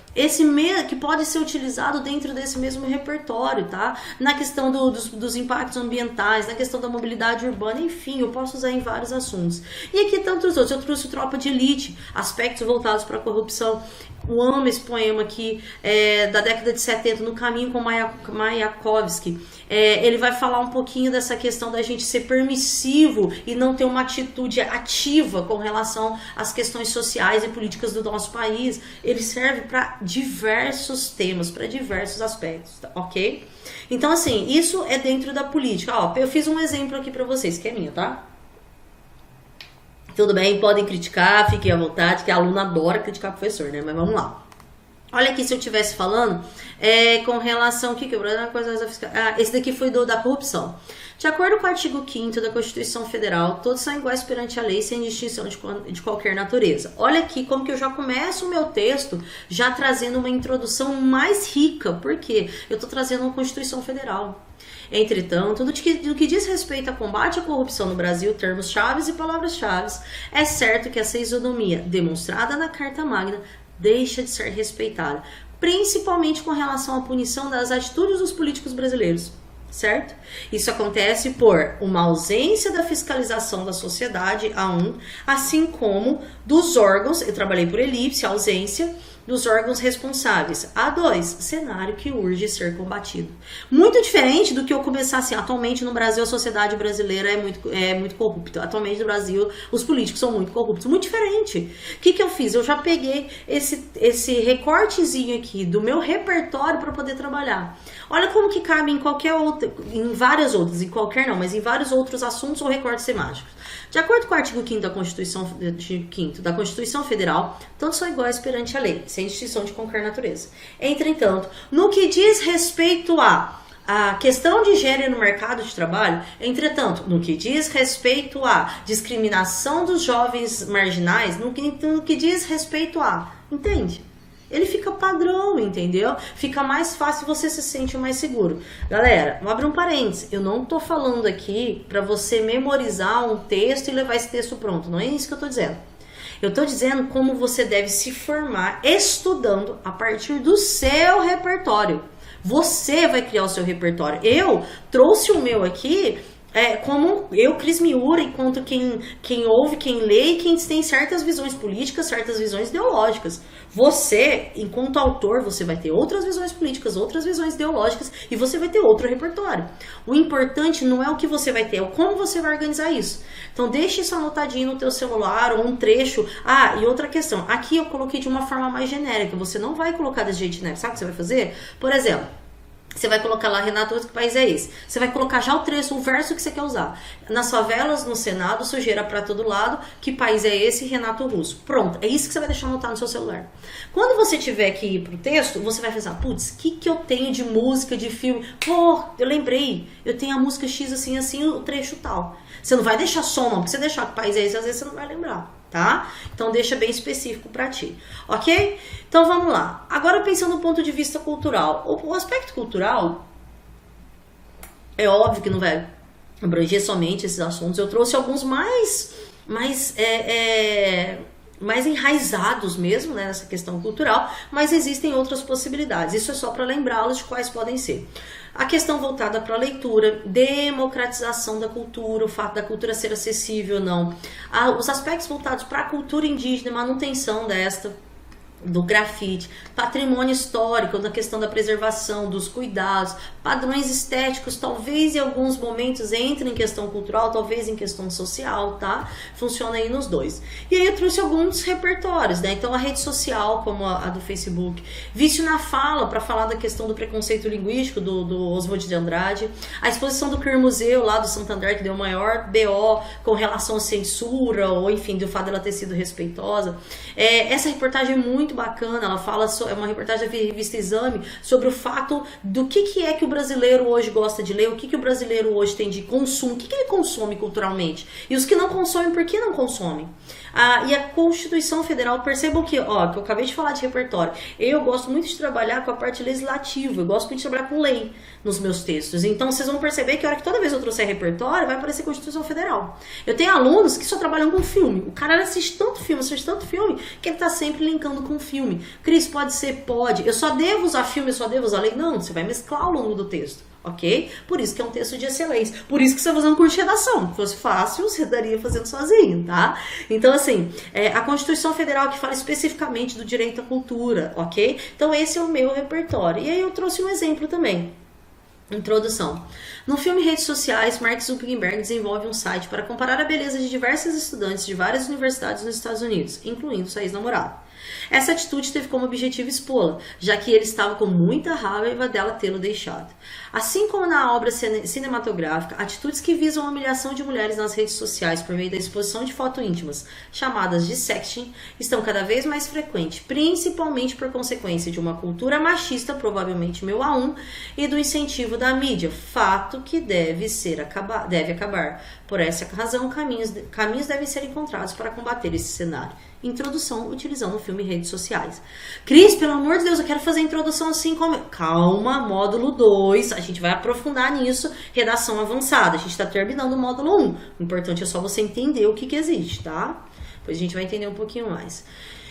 que pode ser utilizado dentro desse mesmo repertório, tá? Na questão dos impactos ambientais, na questão da mobilidade urbana, enfim, eu posso usar em vários assuntos. E aqui tantos outros, eu trouxe Tropa de Elite, aspectos voltados para a corrupção. Eu amo esse poema aqui, da década de 70, No Caminho com Mayakovsky. Ele vai falar um pouquinho dessa questão da gente ser permissivo e não ter uma atitude ativa com relação às questões sociais e políticas do nosso país. Ele serve para diversos temas, para diversos aspectos, tá? Ok? Então, assim, isso é dentro da política. Eu fiz um exemplo aqui para vocês, que é minha, tá? Tudo bem, podem criticar, fiquem à vontade, que a aluna adora criticar o professor, né? Mas vamos lá. Olha aqui, se eu estivesse falando com relação... esse daqui foi da corrupção. De acordo com o artigo 5º da Constituição Federal, todos são iguais perante a lei, sem distinção de qualquer natureza. Olha aqui como que eu já começo o meu texto já trazendo uma introdução mais rica. Por quê? Eu estou trazendo uma Constituição Federal. Entretanto, no que diz respeito a combate à corrupção no Brasil, termos chaves e palavras-chave, é certo que essa isonomia demonstrada na Carta Magna deixa de ser respeitada, principalmente com relação à punição das atitudes dos políticos brasileiros, certo? Isso acontece por uma ausência da fiscalização da sociedade, assim como dos órgãos, eu trabalhei por elipse, ausência, dos órgãos responsáveis. A2, cenário que urge ser combatido. Muito diferente do que eu começar assim, atualmente no Brasil a sociedade brasileira é muito corrupta. Atualmente no Brasil os políticos são muito corruptos. Muito diferente. O que eu fiz? Eu já peguei esse recortezinho aqui do meu repertório para poder trabalhar. Olha como que cabe em qualquer outra, em várias outras, em qualquer não, mas em vários outros assuntos ou recortes temáticos. De acordo com o artigo 5º da Constituição Federal, todos são iguais perante a lei, sem distinção de qualquer natureza. Entretanto, no que diz respeito a questão de gênero no mercado de trabalho, entretanto, no que diz respeito à discriminação dos jovens marginais, no que diz respeito entende? Ele fica padrão, entendeu? Fica mais fácil, você se sente mais seguro. Galera, vou abrir um parênteses. Eu não tô falando aqui pra você memorizar um texto e levar esse texto pronto. Não é isso que eu tô dizendo. Eu tô dizendo como você deve se formar estudando a partir do seu repertório. Você vai criar o seu repertório. Eu trouxe o meu aqui... como eu, Cris Miura, enquanto quem ouve, quem lê e quem tem certas visões políticas, certas visões ideológicas. Você, enquanto autor, você vai ter outras visões políticas, outras visões ideológicas e você vai ter outro repertório. O importante não é o que você vai ter, é como você vai organizar isso. Então deixe isso anotadinho no teu celular ou um trecho. E outra questão, aqui eu coloquei de uma forma mais genérica, você não vai colocar desse jeito genérico. Sabe o que você vai fazer? Por exemplo, você vai colocar lá, Renato, que país é esse? Você vai colocar já o trecho, o verso que você quer usar. Nas favelas, no Senado, sujeira pra todo lado, que país é esse? Renato Russo. Pronto, é isso que você vai deixar anotado no seu celular. Quando você tiver que ir pro texto, você vai pensar, putz, o que eu tenho de música, de filme? Pô, eu lembrei, eu tenho a música X assim, assim, o trecho tal. Você não vai deixar só não, porque você deixar que país é esse, às vezes você não vai lembrar. Tá? Então deixa bem específico para ti, ok? Então vamos lá. Agora pensando do ponto de vista cultural, o aspecto cultural é óbvio que não vai abranger somente esses assuntos. Eu trouxe alguns mais enraizados mesmo, né, nessa questão cultural, mas existem outras possibilidades. Isso é só para lembrá-los de quais podem ser. A questão voltada para a leitura, democratização da cultura, o fato da cultura ser acessível ou não. Os aspectos voltados para a cultura indígena, manutenção do grafite, patrimônio histórico, na questão da preservação, dos cuidados, padrões estéticos, talvez em alguns momentos entre em questão cultural, talvez em questão social, tá? Funciona aí nos dois. E aí eu trouxe alguns repertórios, né? Então a rede social, como a do Facebook, vício na fala, para falar da questão do preconceito linguístico do Oswald de Andrade, a exposição do Queer Museu lá do Santander, que deu o maior BO com relação à censura, ou enfim, do fato dela ter sido respeitosa. Essa reportagem é muito bacana, ela fala, é uma reportagem da revista Exame, sobre o fato do que é que o brasileiro hoje gosta de ler, o que o brasileiro hoje tem de consumo, o que ele consome culturalmente, e os que não consomem, por que não consomem? E a Constituição Federal, percebam que eu acabei de falar de repertório, eu gosto muito de trabalhar com a parte legislativa, eu gosto muito de trabalhar com lei nos meus textos, então vocês vão perceber que a hora que toda vez eu trouxer repertório, vai aparecer Constituição Federal. Eu tenho alunos que só trabalham com filme, o cara assiste tanto filme, que ele tá sempre linkando com filme. Cris, pode ser? Pode. Eu só devo usar filme, eu só devo usar lei? Não, você vai mesclar ao longo do texto, ok? Por isso que é um texto de excelência. Por isso que você vai fazer um curso de redação. Se fosse fácil, você estaria fazendo sozinho, tá? Então, assim, a Constituição Federal que fala especificamente do direito à cultura, ok? Então, esse é o meu repertório. E aí eu trouxe um exemplo também. Introdução. No filme Redes Sociais, Mark Zuckerberg desenvolve um site para comparar a beleza de diversos estudantes de várias universidades nos Estados Unidos, incluindo sua ex-namorada. Essa atitude teve como objetivo expô-la, já que ele estava com muita raiva dela tê-lo deixado. Assim como na obra cinematográfica, atitudes que visam a humilhação de mulheres nas redes sociais por meio da exposição de fotos íntimas, chamadas de sexting, estão cada vez mais frequentes, principalmente por consequência de uma cultura machista, provavelmente meu A1, e do incentivo da mídia, fato que deve acabar. Por essa razão, caminhos devem ser encontrados para combater esse cenário. Introdução utilizando o filme Redes Sociais. Cris, pelo amor de Deus, eu quero fazer a introdução assim como... Calma, módulo 2, a gente vai aprofundar nisso, redação avançada. A gente está terminando o módulo 1. O importante é só você entender o que existe, tá? Depois a gente vai entender um pouquinho mais.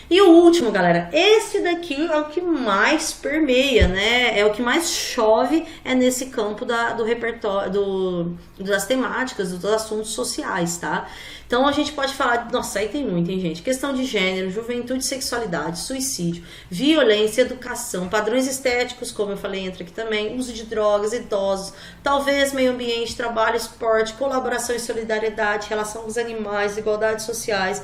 E o último, galera, esse daqui é o que mais permeia, né? É o que mais chove, é nesse campo do repertório, das temáticas, dos assuntos sociais, tá? Então a gente pode falar, nossa, aí tem muito, hein, gente? Questão de gênero, juventude, sexualidade, suicídio, violência, educação, padrões estéticos, como eu falei, entra aqui também, uso de drogas, idosos, talvez meio ambiente, trabalho, esporte, colaboração e solidariedade, relação com os animais, igualdades sociais,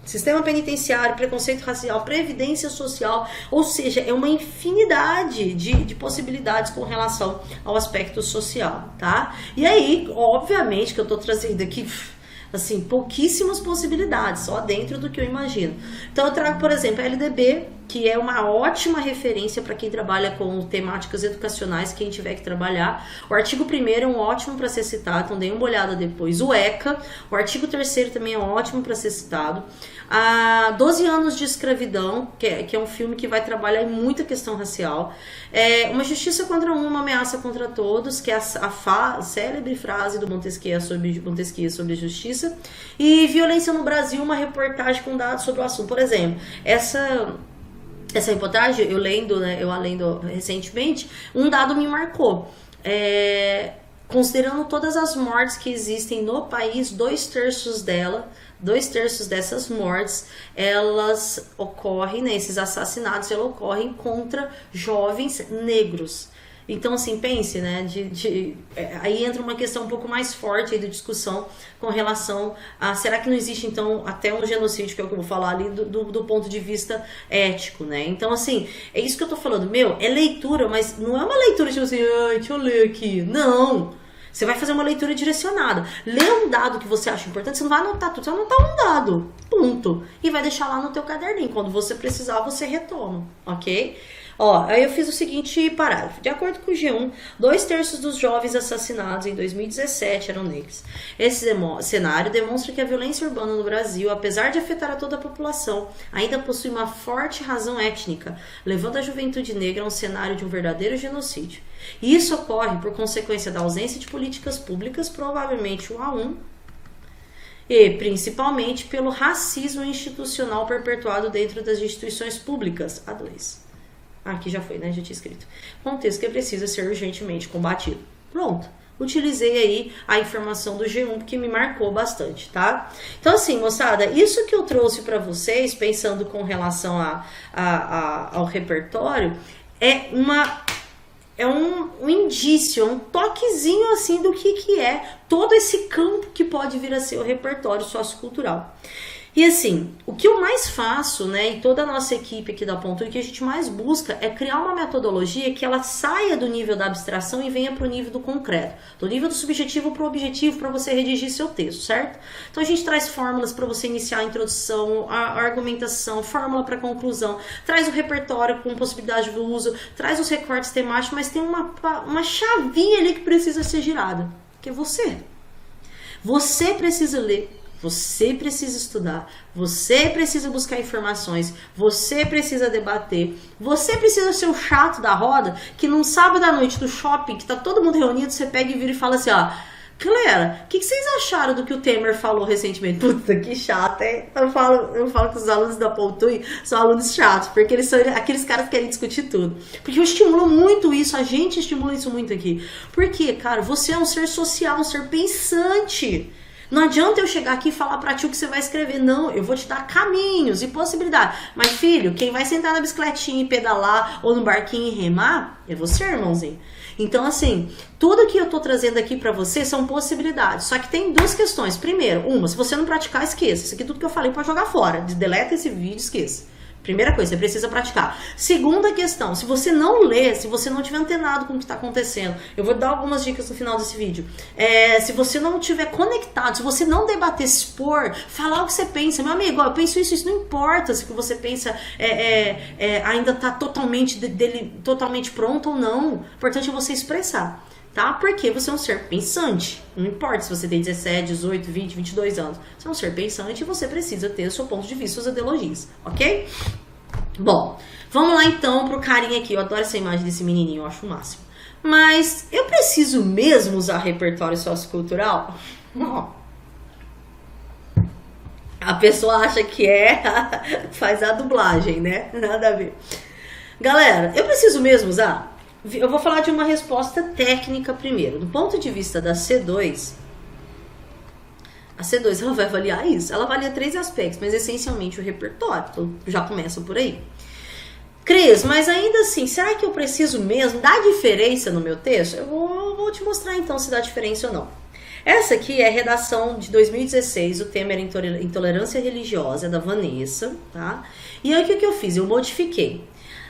sistema penitenciário, preconceito racial, previdência social, ou seja, é uma infinidade de possibilidades com relação ao aspecto social, tá? E aí, obviamente, que eu tô trazendo aqui, assim, pouquíssimas possibilidades, só dentro do que eu imagino. Então eu trago, por exemplo, a LDB, que é uma ótima referência para quem trabalha com temáticas educacionais, quem tiver que trabalhar. O artigo 1º é um ótimo para ser citado, então dê uma olhada depois. O ECA, o artigo 3º também é ótimo para ser citado. 12 anos de escravidão, que é um filme que vai trabalhar em muita questão racial. Uma justiça contra uma ameaça contra todos, que é a célebre frase do Montesquieu sobre justiça. E violência no Brasil, uma reportagem com dados sobre o assunto. Por exemplo, essa reportagem, eu a lendo recentemente, um dado me marcou. Considerando todas as mortes que existem no país, 2/3 dessas mortes, elas ocorrem, né, esses assassinatos, elas ocorrem contra jovens negros. Então, assim, pense, né, aí entra uma questão um pouco mais forte aí de discussão com relação a, será que não existe, então, até um genocídio, que é o que eu vou falar ali, do ponto de vista ético, né? Então, assim, é isso que eu tô falando, é leitura, mas não é uma leitura tipo assim, deixa eu ler aqui, não! Você vai fazer uma leitura direcionada. Lê um dado que você acha importante, você não vai anotar tudo, você vai anotar um dado, ponto. E vai deixar lá no teu caderninho, quando você precisar, você retoma, ok? Aí eu fiz o seguinte parágrafo. De acordo com o G1, 2/3 dos jovens assassinados em 2017 eram negros. Esse cenário demonstra que a violência urbana no Brasil, apesar de afetar a toda a população, ainda possui uma forte razão étnica, levando a juventude negra a um cenário de um verdadeiro genocídio. E isso ocorre por consequência da ausência de políticas públicas, provavelmente o A1, e principalmente pelo racismo institucional perpetuado dentro das instituições públicas, A2. Aqui já foi, né? Já tinha escrito. Contexto que precisa ser urgentemente combatido. Pronto. Utilizei aí a informação do G1, porque me marcou bastante, tá? Então, assim, moçada, isso que eu trouxe para vocês, pensando com relação ao repertório, é um indício, um toquezinho, assim, do que é todo esse campo que pode vir a ser o repertório sociocultural. E assim, o que eu mais faço, né, e toda a nossa equipe aqui da Ponto, o que a gente mais busca é criar uma metodologia que ela saia do nível da abstração e venha para o nível do concreto, do nível do subjetivo para o objetivo, para você redigir seu texto, certo? Então a gente traz fórmulas para você iniciar a introdução, a argumentação, fórmula para conclusão, traz o repertório com possibilidade de uso, traz os recortes temáticos, mas tem uma chavinha ali que precisa ser girada, que é você. Você precisa ler. Você precisa estudar, você precisa buscar informações, você precisa debater, você precisa ser o chato da roda que num sábado à noite do shopping, que tá todo mundo reunido, você pega e vira e fala assim, galera, o que vocês acharam do que o Temer falou recentemente? Puta, que chato, hein? Eu falo que os alunos da Pontui são alunos chatos, porque eles são aqueles caras que querem discutir tudo. Porque eu estimulo muito isso, a gente estimula isso muito aqui. Porque, cara, você é um ser social, um ser pensante. Não adianta eu chegar aqui e falar pra ti o que você vai escrever. Não, eu vou te dar caminhos e possibilidades. Mas, filho, quem vai sentar na bicicletinha e pedalar ou no barquinho e remar é você, irmãozinho. Então, assim, tudo que eu tô trazendo aqui pra você são possibilidades. Só que tem duas questões. Primeiro, se você não praticar, esqueça. Isso aqui tudo que eu falei pode jogar fora. Deleta esse vídeo, esqueça. Primeira coisa, você precisa praticar. Segunda questão, se você não ler, se você não estiver antenado com o que está acontecendo, eu vou dar algumas dicas no final desse vídeo. Se você não estiver conectado, se você não debater, expor, falar o que você pensa, meu amigo, eu penso isso não importa se o que você pensa ainda está totalmente pronto ou não. O importante é você expressar. Tá? Porque você é um ser pensante. Não importa se você tem 17, 18, 20, 22 anos. Você é um ser pensante e você precisa ter o seu ponto de vista, suas ideologias, ok? Bom, vamos lá então pro carinha aqui. Eu adoro essa imagem desse menininho, eu acho o máximo. Mas eu preciso mesmo usar repertório sociocultural? A pessoa acha que faz a dublagem, né? Nada a ver. Galera, eu preciso mesmo usar? Eu vou falar de uma resposta técnica primeiro. Do ponto de vista da C2, a C2 ela vai avaliar isso. Ela avalia 3 aspectos, mas essencialmente o repertório. Então já começa por aí. Cris, mas ainda assim, será que eu preciso mesmo dar diferença no meu texto? Eu vou te mostrar então se dá diferença ou não. Essa aqui é a redação de 2016, o tema era intolerância religiosa, da Vanessa, tá? E aí o que eu fiz? Eu modifiquei.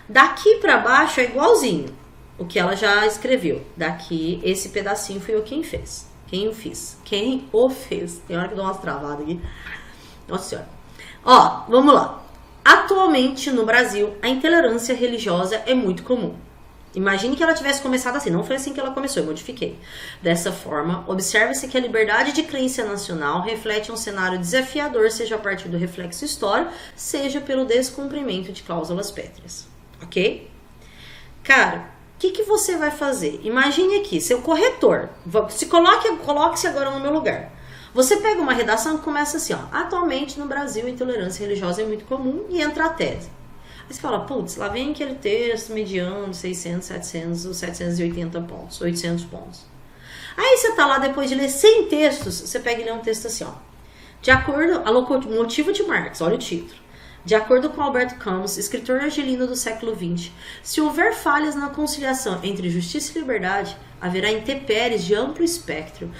Daqui pra baixo é igualzinho o que ela já escreveu. Daqui, esse pedacinho foi eu quem fez. Quem o fiz? Quem o fez? Tem hora que eu dou umas travadas aqui. Nossa senhora. Ó, vamos lá. Atualmente no Brasil, a intolerância religiosa é muito comum. Imagine que ela tivesse começado assim, não foi assim que ela começou, eu modifiquei. Dessa forma, observa-se que a liberdade de crença nacional reflete um cenário desafiador, seja a partir do reflexo histórico, seja pelo descumprimento de cláusulas pétreas. Ok? Cara, o que você vai fazer? Imagine aqui, seu corretor, coloque-se agora no meu lugar. Você pega uma redação que começa assim, ó. Atualmente no Brasil, a intolerância religiosa é muito comum e entra a tese. Aí você fala, putz, lá vem aquele texto mediano, 600, 700 ou 780 pontos, 800 pontos. Aí você tá lá, depois de ler 100 textos, você pega e lê um texto assim, ó. De acordo, o motivo de Marx, olha o título. De acordo com Alberto Camus, escritor argelino do século XX, se houver falhas na conciliação entre justiça e liberdade, haverá intempéries de amplo espectro.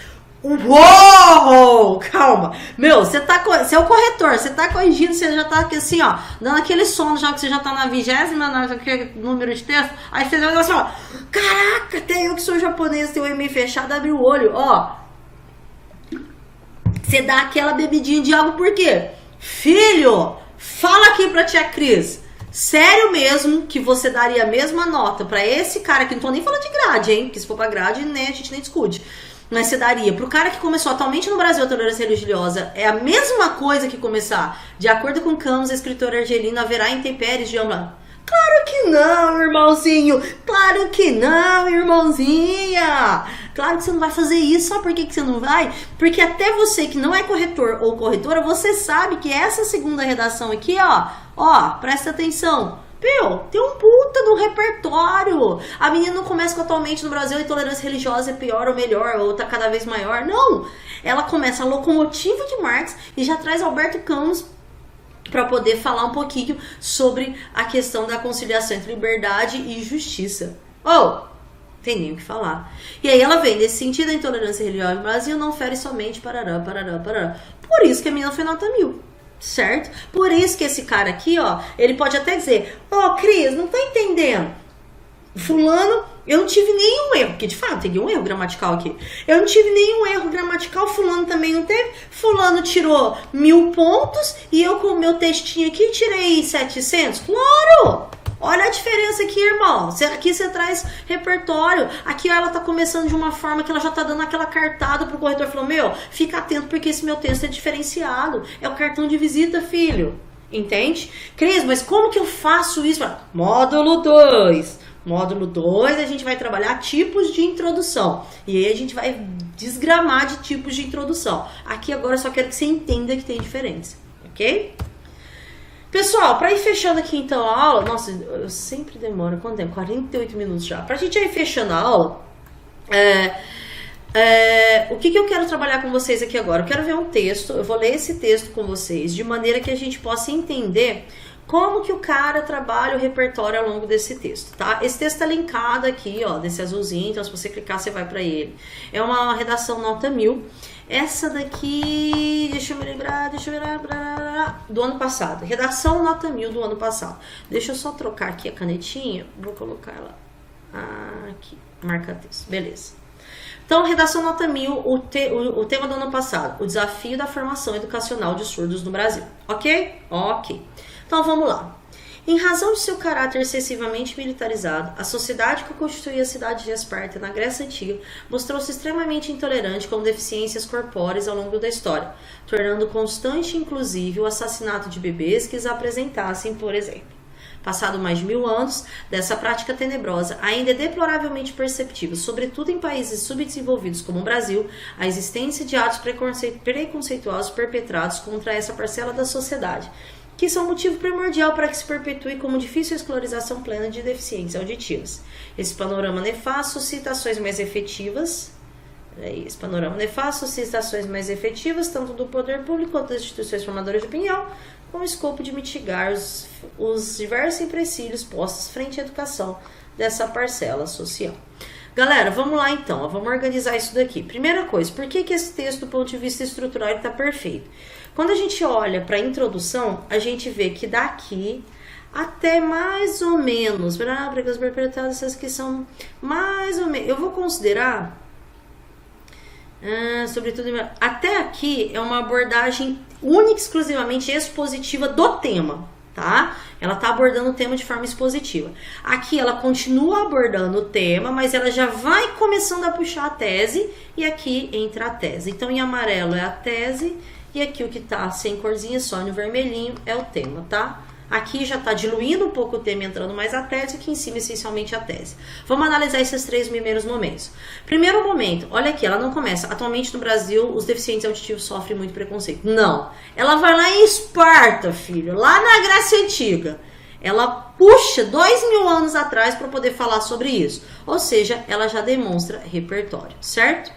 Uou! Calma! Meu, você é o corretor, você tá corrigindo, você já tá aqui assim, ó, dando aquele sono já que você já tá na 20ª número de texto, aí você vai assim, ó, caraca, até eu que sou japonês, tenho o e-mail fechado, abre o olho, ó. Você dá aquela bebidinha de água, por quê? Filho, fala aqui pra tia Cris, sério mesmo que você daria a mesma nota pra esse cara, que não tô nem falando de grade, hein, porque se for pra grade, né, a gente nem discute. Mas você daria pro cara que começou atualmente no Brasil a tolerância religiosa, é a mesma coisa que começar. De acordo com Camus, escritor argelino, haverá intempéries de ama. Claro que não, irmãozinho. Claro que não, irmãozinha. Claro que você não vai fazer isso. Sabe por que você não vai? Porque até você que não é corretor ou corretora, você sabe que essa segunda redação aqui, ó, presta atenção. Meu, tem um puta no repertório. A menina não começa com atualmente no Brasil a intolerância religiosa é pior ou melhor, ou tá cada vez maior. Não! Ela começa a locomotiva de Marx e já traz Alberto Camus para poder falar um pouquinho sobre a questão da conciliação entre liberdade e justiça. Tem nem o que falar. E aí ela vem, nesse sentido, a intolerância religiosa no Brasil não fere somente parará. Por isso que a menina foi nota 1000. Certo? Por isso que esse cara aqui, ó, ele pode até dizer, Cris, não tá entendendo. Fulano, eu não tive nenhum erro, porque de fato tem um erro gramatical aqui. Eu não tive nenhum erro gramatical, fulano também não teve. Fulano tirou 1000 pontos e eu com o meu textinho aqui tirei 700. Claro! Olha a diferença aqui, irmão. Aqui você traz repertório. Aqui ela tá começando de uma forma que ela já tá dando aquela cartada pro corretor. Falou, meu, fica atento porque esse meu texto é diferenciado. É o cartão de visita, filho. Entende? Cris, mas como que eu faço isso? Módulo 2. Módulo 2, a gente vai trabalhar tipos de introdução. E aí a gente vai desgramar de tipos de introdução. Aqui agora eu só quero que você entenda que tem diferença. Ok? Pessoal, para ir fechando aqui então a aula, nossa, eu sempre demoro, quanto tempo? 48 minutos já. Pra gente ir fechando a aula, o que eu quero trabalhar com vocês aqui agora? Eu quero ver um texto, eu vou ler esse texto com vocês, de maneira que a gente possa entender como que o cara trabalha o repertório ao longo desse texto, tá? Esse texto tá linkado aqui, ó, desse azulzinho, então se você clicar você vai para ele. É uma redação nota 1000. Essa daqui, deixa eu me lembrar, do ano passado. Redação nota 1000 do ano passado. Deixa eu só trocar aqui a canetinha, vou colocar ela aqui, marca texto, beleza. Então, redação nota 1000, o tema do ano passado, o desafio da formação educacional de surdos no Brasil. Ok? Ok. Então, vamos lá. Em razão de seu caráter excessivamente militarizado, a sociedade que constituía a cidade de Esparta na Grécia Antiga mostrou-se extremamente intolerante com deficiências corpóreas ao longo da história, tornando constante, inclusive, o assassinato de bebês que os apresentassem, por exemplo. Passado mais de 1000 anos dessa prática tenebrosa, ainda é deploravelmente perceptível, sobretudo em países subdesenvolvidos como o Brasil, a existência de atos preconceituosos perpetrados contra essa parcela da sociedade, que são motivo primordial para que se perpetue como difícil escolarização plena de deficiências auditivas. Esse panorama nefasto suscita ações mais efetivas, tanto do poder público quanto das instituições formadoras de opinião, com o escopo de mitigar os diversos empecilhos postos frente à educação dessa parcela social. Galera, vamos lá então, vamos organizar isso daqui. Primeira coisa, por que esse texto do ponto de vista estrutural está perfeito? Quando a gente olha para a introdução, a gente vê que daqui até mais ou menos, para as interpretadas, essas que são mais ou menos, eu vou considerar, sobretudo, até aqui é uma abordagem única e exclusivamente expositiva do tema, tá? Ela está abordando o tema de forma expositiva. Aqui ela continua abordando o tema, mas ela já vai começando a puxar a tese, e aqui entra a tese. Então, em amarelo é a tese, e aqui o que tá sem corzinha, só no vermelhinho, é o tema, tá? Aqui já tá diluindo um pouco o tema, entrando mais a tese, aqui em cima essencialmente a tese. Vamos analisar esses 3 primeiros momentos. Primeiro momento, olha aqui, ela não começa. Atualmente no Brasil, os deficientes auditivos sofrem muito preconceito. Não, ela vai lá em Esparta, filho, lá na Grécia Antiga. Ela puxa 2000 anos atrás para poder falar sobre isso. Ou seja, ela já demonstra repertório, certo?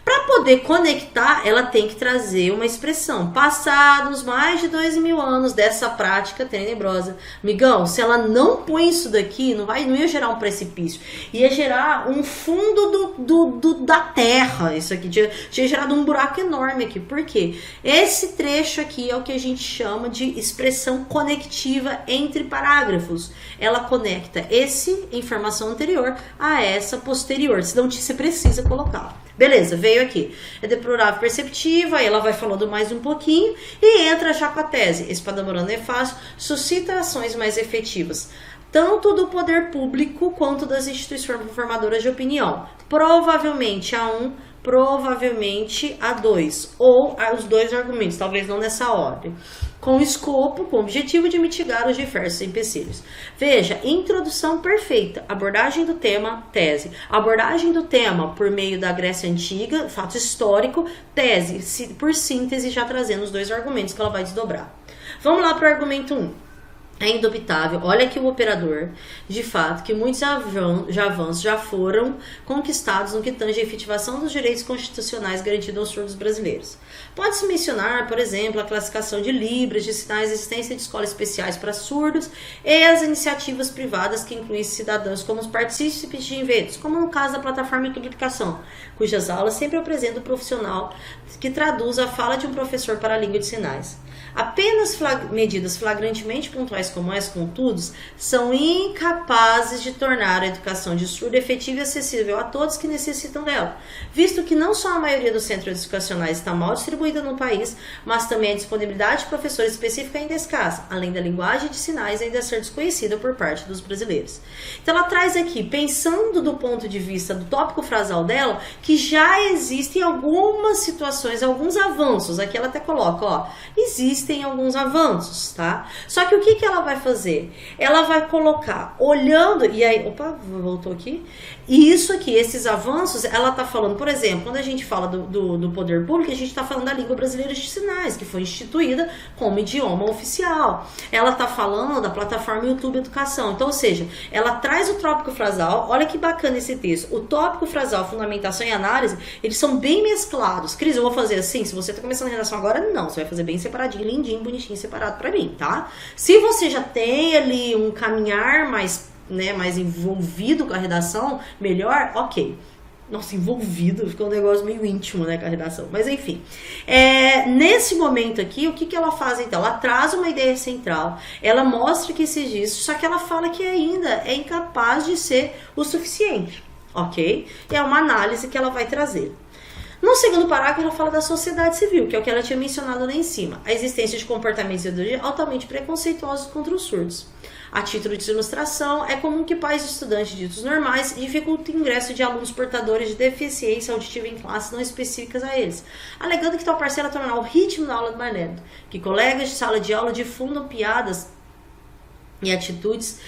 Para poder conectar, ela tem que trazer uma expressão. Passados mais de 2000 anos dessa prática tenebrosa. Migão, se ela não põe isso daqui, não ia gerar um precipício. Ia gerar um fundo da terra. Isso aqui tinha gerado um buraco enorme aqui. Por quê? Esse trecho aqui é o que a gente chama de expressão conectiva entre parágrafos. Ela conecta essa informação anterior a essa posterior. Senão você precisa colocá-la. Beleza, veio aqui. É deplorável perceptiva, aí ela vai falando mais um pouquinho e entra já com a tese. Esse panorama nefasto suscita ações mais efetivas, tanto do poder público quanto das instituições formadoras de opinião. Provavelmente a 1, provavelmente a 2, ou os dois argumentos, talvez não nessa ordem. Com escopo, com o objetivo de mitigar os diversos empecilhos. Veja, introdução perfeita, abordagem do tema, tese. Abordagem do tema por meio da Grécia Antiga, fato histórico, tese, por síntese, já trazendo os dois argumentos que ela vai desdobrar. Vamos lá para o argumento 1. É indubitável, olha aqui o operador, de fato, que muitos avanços já foram conquistados no que tange a efetivação dos direitos constitucionais garantidos aos surdos brasileiros. Pode-se mencionar, por exemplo, a classificação de libras, de sinais, a existência de escolas especiais para surdos e as iniciativas privadas que incluem cidadãos como os partícipes de eventos, como no caso da plataforma de publicação, cujas aulas sempre apresentam o profissional que traduz a fala de um professor para a língua de sinais. Apenas medidas flagrantemente pontuais como essa, contudo, são incapazes de tornar a educação de surdo efetiva e acessível a todos que necessitam dela, visto que não só a maioria dos centros educacionais está mal distribuída no país, mas também a disponibilidade de professores específicos ainda é escassa, além da linguagem de sinais ainda ser desconhecida por parte dos brasileiros. Então ela traz aqui, pensando do ponto de vista do tópico frasal dela, que já existem algumas situações, alguns avanços, aqui ela até coloca, ó, existem alguns avanços, tá? Só que o que ela vai fazer? Ela vai colocar, olhando, e aí, opa, voltou aqui, e isso aqui, esses avanços, ela tá falando, por exemplo, quando a gente fala do poder público, a gente tá falando da língua brasileira de sinais, que foi instituída como idioma oficial. Ela tá falando da plataforma YouTube Educação, então, ou seja, ela traz o tópico frasal, olha que bacana esse texto, o tópico frasal, fundamentação e análise, eles são bem mesclados. Cris, eu vou fazer assim, se você tá começando a redação agora, não, você vai fazer bem separadinho, lindinho, bonitinho, separado pra mim, tá? Se você já tem ali um caminhar mais envolvido com a redação, melhor, ok. Nossa, envolvido, ficou um negócio meio íntimo, né, com a redação. Mas enfim, nesse momento aqui, o que ela faz então? Ela traz uma ideia central, ela mostra que existe isso, só que ela fala que ainda é incapaz de ser o suficiente, ok? É uma análise que ela vai trazer. No segundo parágrafo, ela fala da sociedade civil, que é o que ela tinha mencionado lá em cima. A existência de comportamentos altamente preconceituosos contra os surdos. A título de ilustração, é comum que pais de estudantes ditos normais dificultem o ingresso de alunos portadores de deficiência auditiva em classes não específicas a eles, alegando que tal parcela tornará o ritmo da aula mais lento, que colegas de sala de aula difundam piadas e atitudes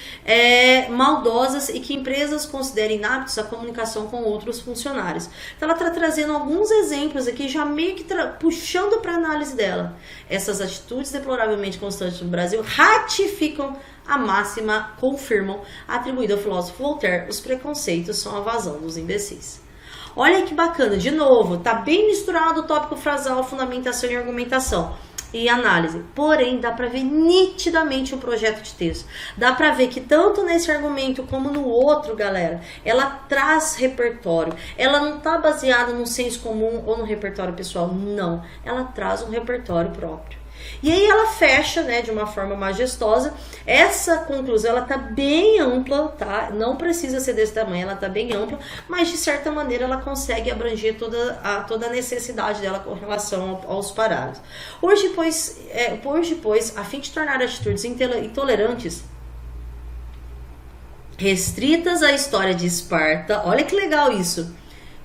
maldosas e que empresas considerem inaptos a comunicação com outros funcionários. Então ela está trazendo alguns exemplos aqui, já meio que puxando para a análise dela. Essas atitudes deploravelmente constantes no Brasil ratificam a máxima, confirmam, atribuída ao filósofo Voltaire: os preconceitos são a vazão dos imbecis. Olha que bacana, de novo, tá bem misturado o tópico frasal, fundamentação e argumentação e análise. Porém, dá para ver nitidamente o projeto de texto. Dá para ver que tanto nesse argumento como no outro, galera, ela traz repertório. Ela não tá baseada no senso comum ou no repertório pessoal, não. Ela traz um repertório próprio. E aí ela fecha, né, de uma forma majestosa. Essa conclusão, ela tá bem ampla, tá? Não precisa ser desse tamanho, ela tá bem ampla, mas de certa maneira ela consegue abranger toda a necessidade dela com relação aos parágrafos. Hoje, pois, a fim de tornar atitudes intolerantes restritas à história de Esparta, olha que legal isso,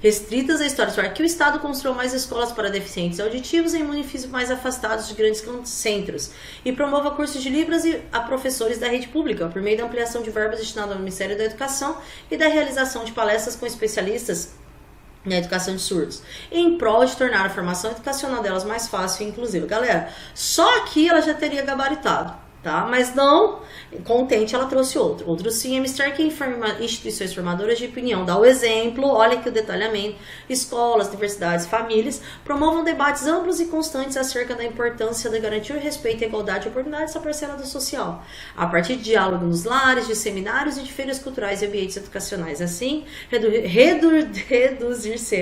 restritas à história de Esparta, que o Estado construiu mais escolas para deficientes auditivos em municípios mais afastados de grandes centros e promova cursos de Libras a professores da rede pública, por meio da ampliação de verbas destinadas ao Ministério da Educação e da realização de palestras com especialistas na educação de surdos, em prol de tornar a formação educacional delas mais fácil e inclusiva. Galera, só aqui ela já teria gabaritado, tá? Mas não contente, ela trouxe outro sim, é mostrar que instituições formadoras de opinião, dá o exemplo, olha aqui o detalhamento, escolas, universidades, famílias, promovam debates amplos e constantes acerca da importância de garantir o respeito e a igualdade de oportunidades dessa parcela do social, a partir de diálogo nos lares, de seminários e de feiras culturais e ambientes educacionais, assim, reduzir-se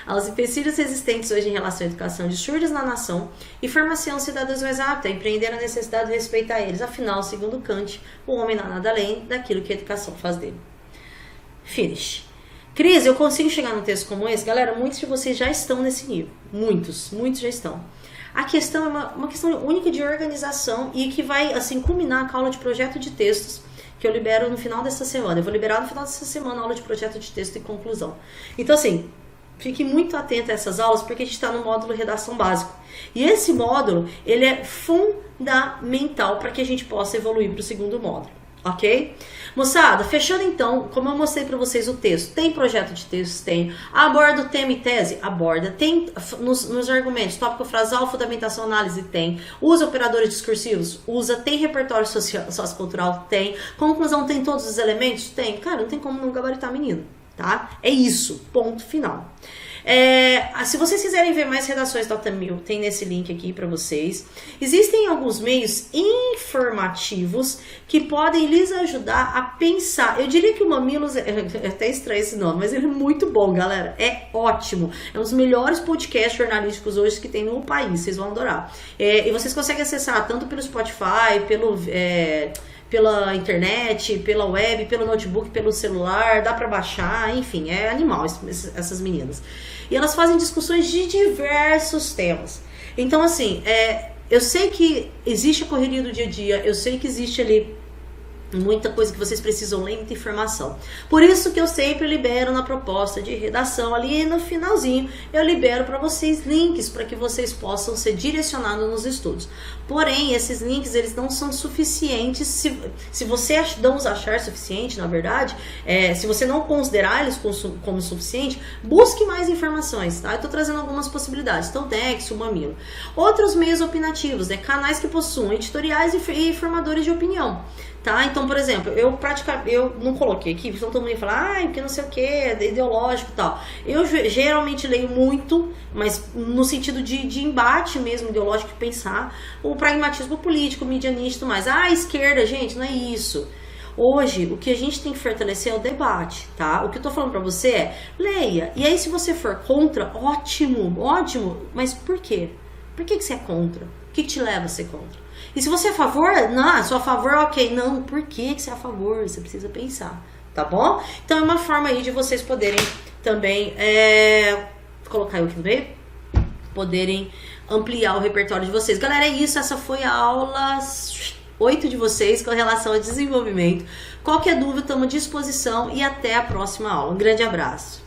aos empecilhos existentes hoje em relação à educação de surdos na nação e formação cidadãos mais aptos a empreender a necessidade de respeitar eles. Afinal, segundo Kant, o homem não é nada além daquilo que a educação faz dele. Finish. Cris, eu consigo chegar num texto como esse? Galera, muitos de vocês já estão nesse nível. Muitos já estão. A questão é uma questão única de organização e que vai, assim, culminar com a aula de projeto de textos que eu libero no final dessa semana. Eu vou liberar no final dessa semana a aula de projeto de texto e conclusão. Então, assim, fique muito atento a essas aulas, porque a gente está no módulo redação básico. E esse módulo, ele é fundamental para que a gente possa evoluir para o segundo módulo, ok? Moçada, fechando então, como eu mostrei para vocês o texto, tem projeto de texto? Tem. Aborda o tema e tese? Aborda. Tem nos argumentos, tópico frasal, fundamentação, análise? Tem. Usa operadores discursivos? Usa. Tem repertório sociocultural? Tem. Conclusão, tem todos os elementos? Tem. Cara, não tem como não gabaritar menino, tá? É isso, ponto final. Se vocês quiserem ver mais redações da Tamil, tem nesse link aqui para vocês. Existem alguns meios informativos que podem lhes ajudar a pensar. Eu diria que o Mamilos, é até estranho esse nome, mas ele é muito bom, galera. É ótimo. É um dos melhores podcasts jornalísticos hoje que tem no país. Vocês vão adorar. E vocês conseguem acessar tanto pelo Spotify, pela internet, pela web, pelo notebook, pelo celular, dá pra baixar, enfim, é animal essas meninas. E elas fazem discussões de diversos temas. Então, assim, eu sei que existe a correria do dia a dia, eu sei que existe ali muita coisa que vocês precisam ler, muita informação. Por isso que eu sempre libero na proposta de redação, ali no finalzinho, eu libero para vocês links para que vocês possam ser direcionados nos estudos. Porém, esses links, eles não são suficientes, se você não os achar suficiente, na verdade, se você não considerar eles como suficiente, busque mais informações, tá? Eu tô trazendo algumas possibilidades, então Dex, o Mamilo. Outros meios opinativos, né? Canais que possuam editoriais e formadores de opinião. Tá? Então, por exemplo, eu não coloquei aqui, porque todo mundo fala, porque não sei o que, é ideológico e tal. Eu geralmente leio muito, mas no sentido de embate mesmo, ideológico, de pensar, o pragmatismo político, medianista e tudo mais. Esquerda, gente, não é isso. Hoje, o que a gente tem que fortalecer é o debate, tá? O que eu tô falando pra você é, leia. E aí, se você for contra, ótimo, mas por quê? Por que você é contra? O que te leva a ser contra? E se você é a favor, não, sou a favor, ok. Não, por que você é a favor? Você precisa pensar, tá bom? Então é uma forma aí de vocês poderem também, colocar eu aqui no meio, poderem ampliar o repertório de vocês. Galera, é isso, essa foi a aula 8 de vocês com relação ao desenvolvimento. Qualquer dúvida, estamos à disposição e até a próxima aula. Um grande abraço.